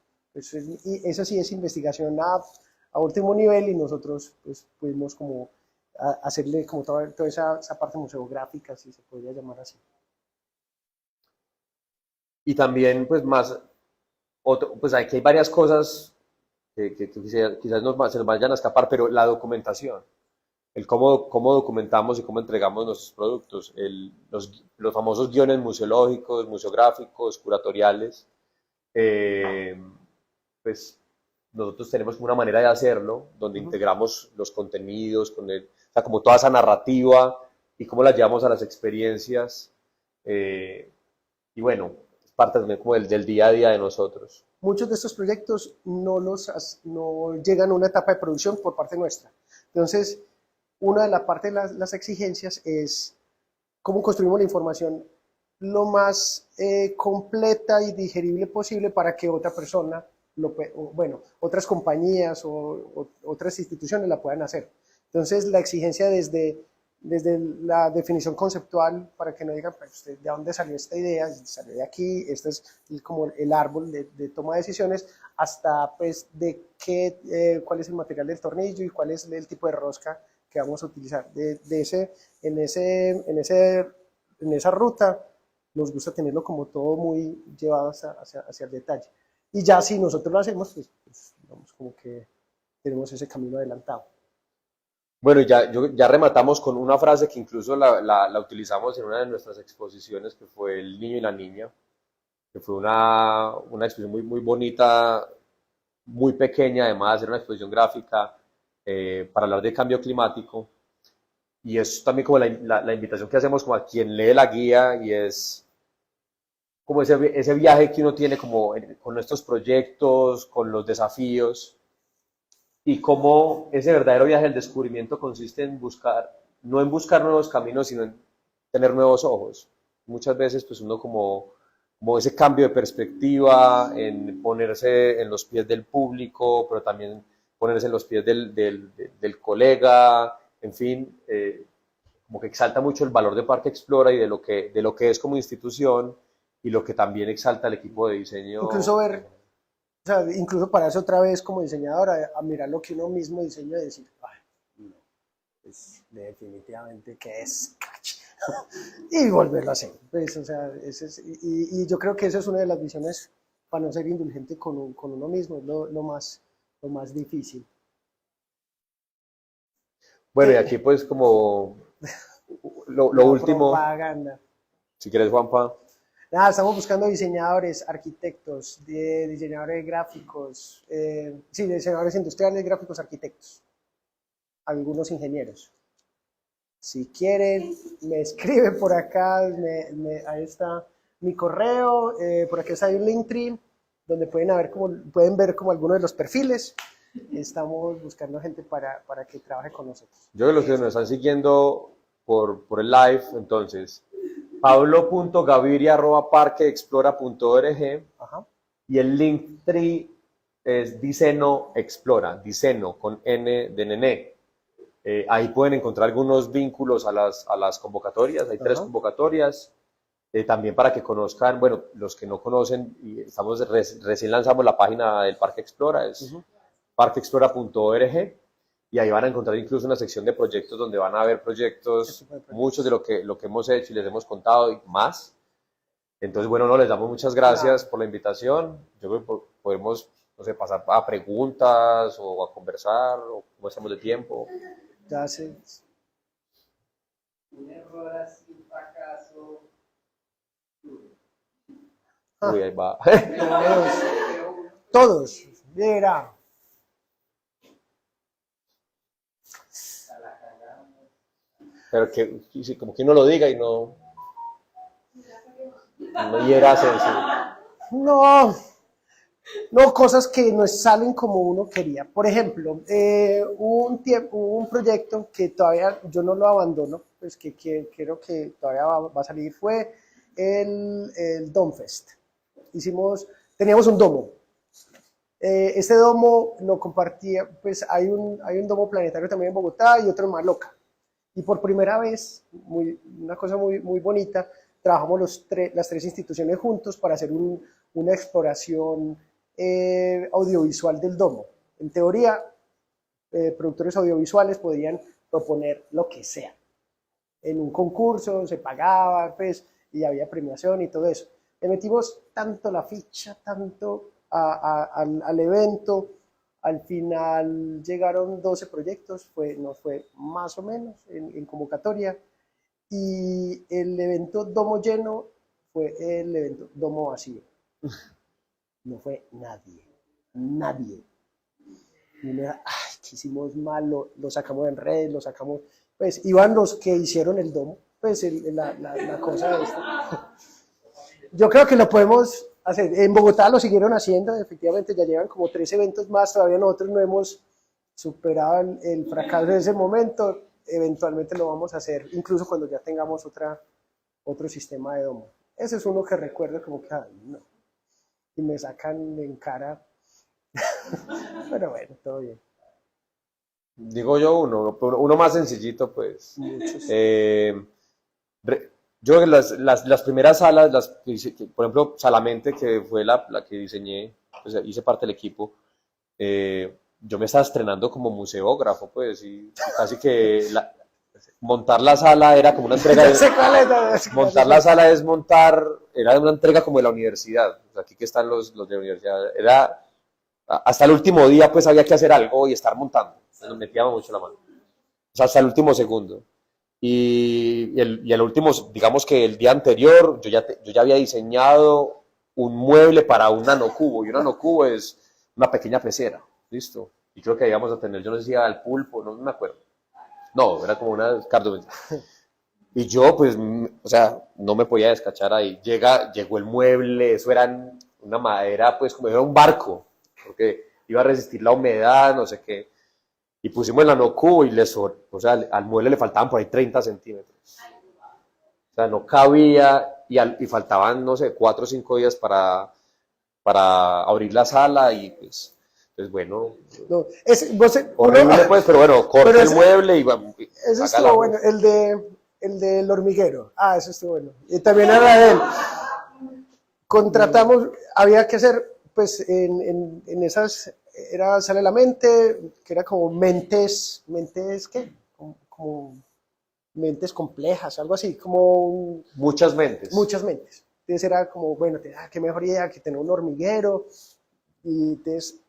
Y eso sí es investigación a último nivel y nosotros pues, pudimos como hacerle como toda esa parte museográfica, si se podría llamar así. Y también, pues más, pues aquí hay varias cosas que quizás se nos vayan a escapar, pero la documentación, el cómo documentamos y cómo entregamos nuestros productos, los famosos guiones museológicos, museográficos, curatoriales, eh, pues nosotros tenemos una manera de hacerlo, donde Uh -huh. integramos los contenidos, o sea, como toda esa narrativa y cómo la llevamos a las experiencias. Y bueno, es parte también como del día a día de nosotros. Muchos de estos proyectos no llegan a una etapa de producción por parte nuestra. Entonces, una de la parte de las exigencias es cómo construimos la información lo más completa y digerible posible para que otra persona, bueno, otras compañías o otras instituciones la puedan hacer. Entonces, la exigencia desde la definición conceptual para que no digan, pues, ¿de dónde salió esta idea? Salió de aquí, este es como el árbol de toma de decisiones, hasta pues de cuál es el material del tornillo y cuál es el tipo de rosca que vamos a utilizar. En esa ruta nos gusta tenerlo como todo muy llevado hacia el detalle. Y ya si nosotros lo hacemos, pues digamos como que tenemos ese camino adelantado. Bueno, ya rematamos con una frase que incluso la utilizamos en una de nuestras exposiciones, que fue El niño y la niña, que fue una exposición muy bonita, muy pequeña, además, era una exposición gráfica para hablar de cambio climático. y es también como la invitación que hacemos como a quien lee la guía, y es como ese viaje que uno tiene como con estos proyectos, con los desafíos, y cómo ese verdadero viaje del descubrimiento consiste en buscar, no en buscar nuevos caminos, sino en tener nuevos ojos. Muchas veces pues uno como ese cambio de perspectiva, en ponerse en los pies del público, pero también ponerse en los pies del colega, en fin, como que exalta mucho el valor de Parque Explora y de lo que es como institución, y lo que también exalta el equipo de diseño. Incluso ver, o sea, incluso pararse otra vez como diseñador a mirar lo que uno mismo diseña y decir, ay, no, pues definitivamente que es y volverlo a hacer. Pues, o sea, y yo creo que esa es una de las visiones para no ser indulgente con uno mismo, es lo más difícil. Bueno, y aquí pues como lo La último, propaganda. si quieres, Juanpa. Nada, estamos buscando diseñadores, arquitectos, diseñadores gráficos, sí, diseñadores industriales, gráficos, arquitectos, algunos ingenieros. Si quieren, me escriben por acá, ahí está mi correo, por aquí está un Linktree, donde pueden ver como algunos de los perfiles. Estamos buscando gente para que trabaje con nosotros. Yo creo que los que nos están siguiendo por el live, entonces, pablo.gaviria@parqueexplora.org, Ajá. y el Linktree es Diceno Explora, Diceno con N de Nené. Ahí pueden encontrar algunos vínculos a las convocatorias, hay 3 convocatorias, también para que conozcan, bueno, los que no conocen, y recién lanzamos la página del Parque Explora, es parqueexplora.org, y ahí van a encontrar incluso una sección de proyectos donde van a ver proyectos, muchos de lo que hemos hecho y les hemos contado y más. Entonces, bueno, no, les damos muchas gracias por la invitación. Yo creo que podemos, no sé, pasar a preguntas o a conversar, o cómo estamos de tiempo. Ya sé. Un error así, un fracaso. Uy, ahí va. Todos. Mira. Pero que sí, como que uno lo diga y no hiera sensible. No, cosas que no salen como uno quería. Por ejemplo, hubo un proyecto que todavía yo no lo abandono, pues que creo que todavía va a salir, fue el Domfest. Teníamos un domo. Este domo lo compartía, pues hay un domo planetario también en Bogotá y otro en Maloca. Y por primera vez, una cosa muy bonita, trabajamos las 3 instituciones juntos para hacer una exploración audiovisual del domo. En teoría, productores audiovisuales podrían proponer lo que sea. En un concurso se pagaba, pues, y había premiación y todo eso. Le metimos tanto la ficha, tanto al evento. Al final llegaron 12 proyectos, nos fue más o menos en convocatoria, y el evento domo lleno fue el evento domo vacío. No fue nadie. Y uno era, ay, ¿qué hicimos mal? Lo sacamos en redes, pues iban los que hicieron el domo, pues la cosa de esto. Yo creo que lo podemos hacer. En Bogotá lo siguieron haciendo, efectivamente ya llevan como 3 eventos más, todavía nosotros no hemos superado el fracaso de ese momento, eventualmente lo vamos a hacer, incluso cuando ya tengamos otro sistema de domo. Ese es uno que recuerdo como que, ay, no, y me sacan en cara, pero bueno, todo bien. Digo yo uno más sencillito, pues. Muchos. Yo creo que las primeras salas, por ejemplo, Salamente, que fue la que diseñé, pues hice parte del equipo, yo me estaba estrenando como museógrafo, pues, y casi que montar la sala era como una entrega montar la sala era una entrega como de la universidad. O sea, aquí que están los de la universidad, era hasta el último día, pues había que hacer algo y estar montando. Nos metíamos mucho la mano. O sea, hasta el último segundo. Y el último, digamos que el día anterior, yo ya había diseñado un mueble para un nanocubo, y un nanocubo es una pequeña pecera, ¿listo? Y creo que íbamos a tener, yo no sé si al pulpo, no me acuerdo. No, era como una cardo. Y yo, pues, o sea, no me podía descachar ahí. Llegó el mueble, eso era una madera, pues, como era un barco, porque iba a resistir la humedad, no sé qué. Y pusimos el anocubo y o sea, al mueble le faltaban por ahí 30 centímetros. O sea, no cabía y faltaban, no sé, 4 o 5 días para abrir la sala y pues bueno, No, horrible pues, pero bueno, corte pero el mueble y va, eso haga la estuvo bueno, el del hormiguero. Ah, eso estuvo bueno. Y también era de él. Contratamos, había que hacer, pues en esas, sale la mente, que era como mentes, ¿qué? Como mentes complejas, algo así, como muchas mentes. muchas mentes. Entonces era como, bueno, qué mejor idea que tener un hormiguero. Y entonces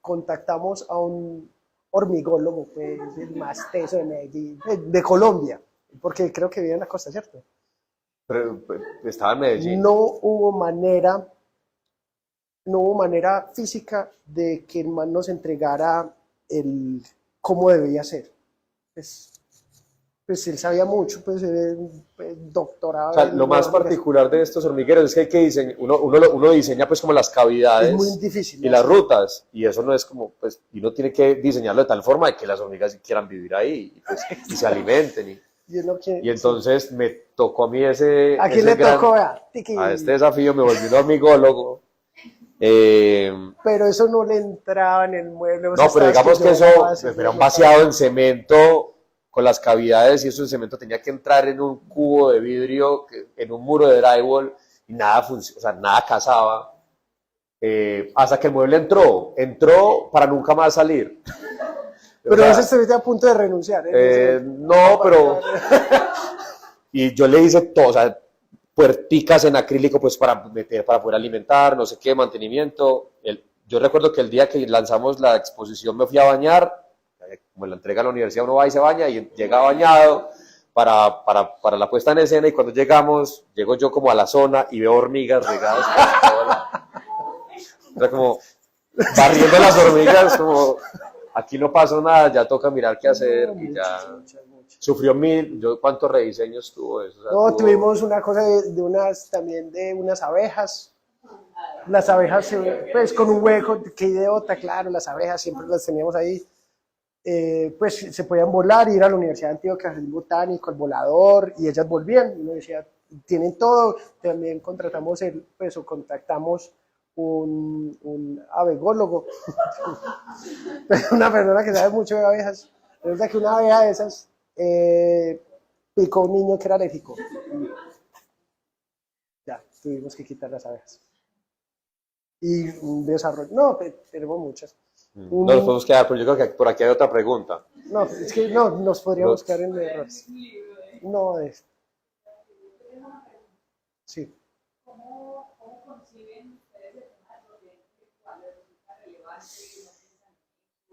contactamos a un hormigólogo, pues, el más teso de Medellín, de Colombia, porque creo que vive en la costa, ¿cierto? Pero estaba en Medellín. No hubo manera física de que el man nos entregara cómo debía ser. Pues él sabía mucho, pues doctorado. O sea, lo más particular de estos hormigueros es que hay que diseñar, uno diseña pues como las cavidades es muy difícil, y las rutas, y eso no es como, pues, y uno tiene que diseñarlo de tal forma de que las hormigas quieran vivir ahí y, pues, y se alimenten. Y entonces me tocó a mí ¿A quién le tocó? a este desafío me volví un hormigólogo. Pero eso no le entraba en el mueble. No, pero digamos que eso era un vaciado en cemento con las cavidades y eso el cemento tenía que entrar en un cubo de vidrio, en un muro de drywall y nada funcionaba, o sea, nada casaba. Hasta que el mueble entró para nunca más salir. Pero ese estuviste a punto de renunciar. No, pero... Y yo le hice todo, o sea, puerticas en acrílico pues para poder alimentar, no sé qué, mantenimiento. Yo recuerdo que el día que lanzamos la exposición me fui a bañar, como en la entrega a la universidad uno va y se baña y llega bañado para la puesta en escena y cuando llego yo como a la zona y veo hormigas regadas por todo o sea, como barriendo las hormigas, como aquí no pasó nada, ya toca mirar qué hacer y ya... Sufrió ¿cuántos rediseños tuvo eso? O sea, no, tuvimos una cosa también de unas abejas. Las abejas, pues con un hueco, qué idiota, claro, las abejas siempre las teníamos ahí. Pues se podían volar, ir a la Universidad de Antioquia, el botánico, el volador, y ellas volvían. Y uno decía, tienen todo. También contactamos un abególogo, una persona que sabe mucho de abejas. Resulta que una abeja de esas picó a un niño que era alérgico. Ya, tuvimos que quitar las abejas. Y un desarrollo. No, tenemos muchas. No nos podemos quedar, pero yo creo que por aquí hay otra pregunta. No, es que no, nos podríamos quedar en errores. No, sí. ¿Cómo conciben ustedes el tema del proyecto intelectual de resulta relevante y no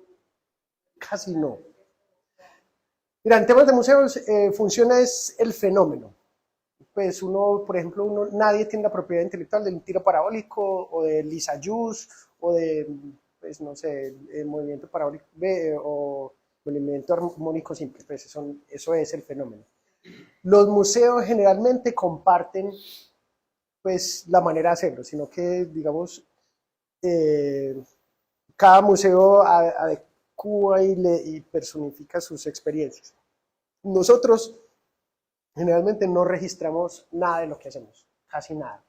piensan Casi no. Mira, en temas de museos funciona es el fenómeno. Pues uno, por ejemplo, nadie tiene la propiedad intelectual del tiro parabólico o del Lissajous o de, pues no sé, el movimiento parabólico o movimiento armónico simple. Pues eso es el fenómeno. Los museos generalmente comparten pues la manera de hacerlo, sino que, digamos, cada museo adecua y personifica sus experiencias. Nosotros generalmente no registramos nada de lo que hacemos, casi nada.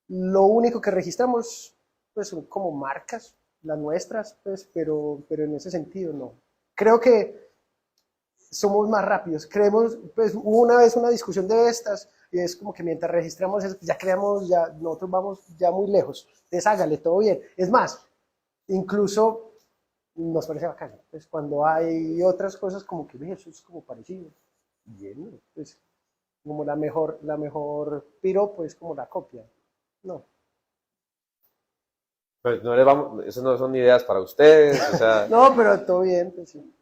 Lo único que registramos pues, son como marcas, las nuestras, pues, pero en ese sentido no. Creo que somos más rápidos. Pues hubo una vez una discusión de estas y es como que mientras registramos eso, ya creamos, nosotros vamos ya muy lejos. Entonces hágale, todo bien. Es más, incluso nos parece bacán. Pues cuando hay otras cosas como que eso es como parecido. Bien, pues como la mejor piropo es como la copia. No. Pues eso no son ideas para ustedes, o sea... No, pero todo bien, pues sí.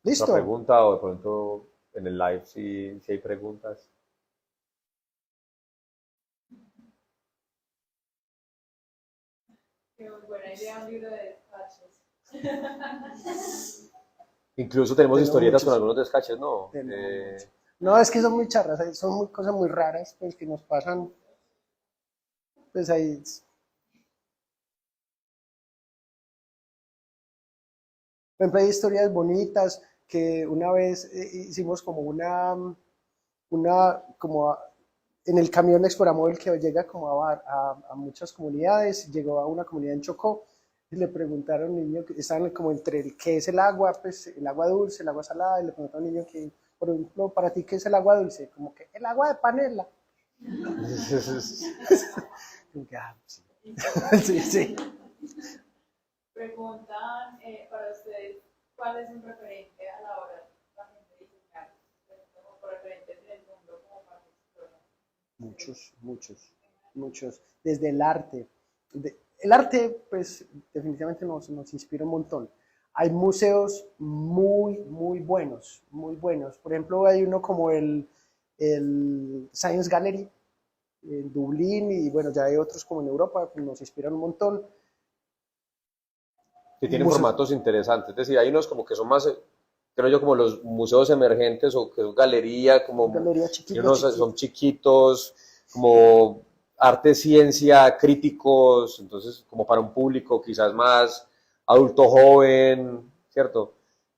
¿Listo? ¿Otra pregunta o de pronto en el live si hay preguntas? Qué buena idea un libro de Incluso tenemos Tengo historietas muchos. con algunos descaches, ¿no? Tengo mucho. No, es que son muy charras, son muy, cosas muy raras pues, que nos pasan. Pues ahí. Por ejemplo, hay historias bonitas que una vez hicimos como como en el camión Exploramóvil que llega como a muchas comunidades, llegó a una comunidad en Chocó y le preguntaron a un niño que estaban como entre el qué es el agua, pues el agua dulce, el agua salada, y le preguntaron a un niño que, por ejemplo, para ti qué es el agua dulce, como que el agua de panela. Como que, sí. Sí, sí. Preguntan para ustedes, ¿cuál es un referente a la hora también de diseñar? Como referentes en el mundo como para explorar. Muchos. Desde el arte. El arte, pues, definitivamente nos inspira un montón. Hay museos muy buenos, muy buenos. Por ejemplo, hay uno como el Science Gallery en Dublín y bueno, ya hay otros como en Europa que nos inspiran un montón. Que tienen Museos. formatos interesantes. Es decir, hay unos como que son más, creo yo, como los museos emergentes o que es galería, como Galería que chiquita, unos son chiquitos, como arte, ciencia, críticos, entonces como para un público quizás más adulto joven, ¿cierto?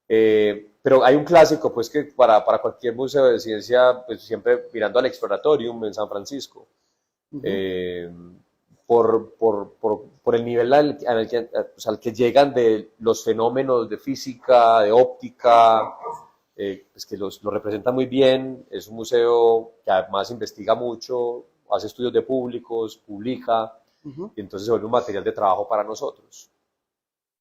Pero hay un clásico, pues que para cualquier museo de ciencia, pues siempre mirando al Exploratorium en San Francisco. Por el nivel al que llegan de los fenómenos de física, de óptica, pues que lo representa muy bien. Es un museo que además investiga mucho, hace estudios de públicos, publica, y entonces se vuelve un material de trabajo para nosotros.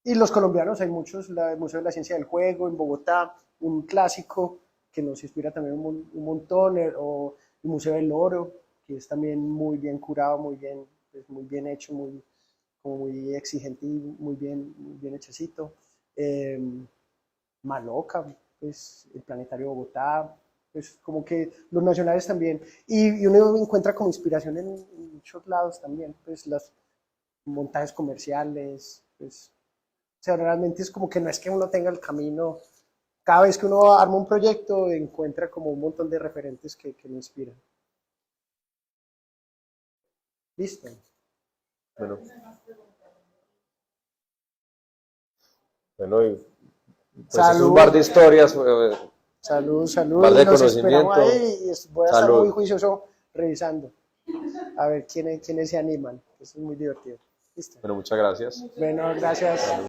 Y los colombianos, hay muchos, el Museo de la Ciencia del Juego en Bogotá, un clásico que nos inspira también un montón, o el Museo del Oro, que es también muy bien curado, pues, muy bien hecho, como muy exigente y muy bien hechecito. Maloca, pues el Planetario de Bogotá, pues como que los nacionales también. Y uno encuentra como inspiración en muchos lados también, pues los montajes comerciales, pues o sea, realmente es como que no es que uno tenga el camino, cada vez que uno arma un proyecto encuentra como un montón de referentes que lo inspiran. Listo. Bueno, y pues es un bar de historias, Salud. bar de Nos esperamos conocimiento. ahí y voy a estar Salud. muy juicioso revisando. A ver quiénes se animan. Eso es muy divertido. Listo. Bueno, muchas gracias. Bueno, gracias.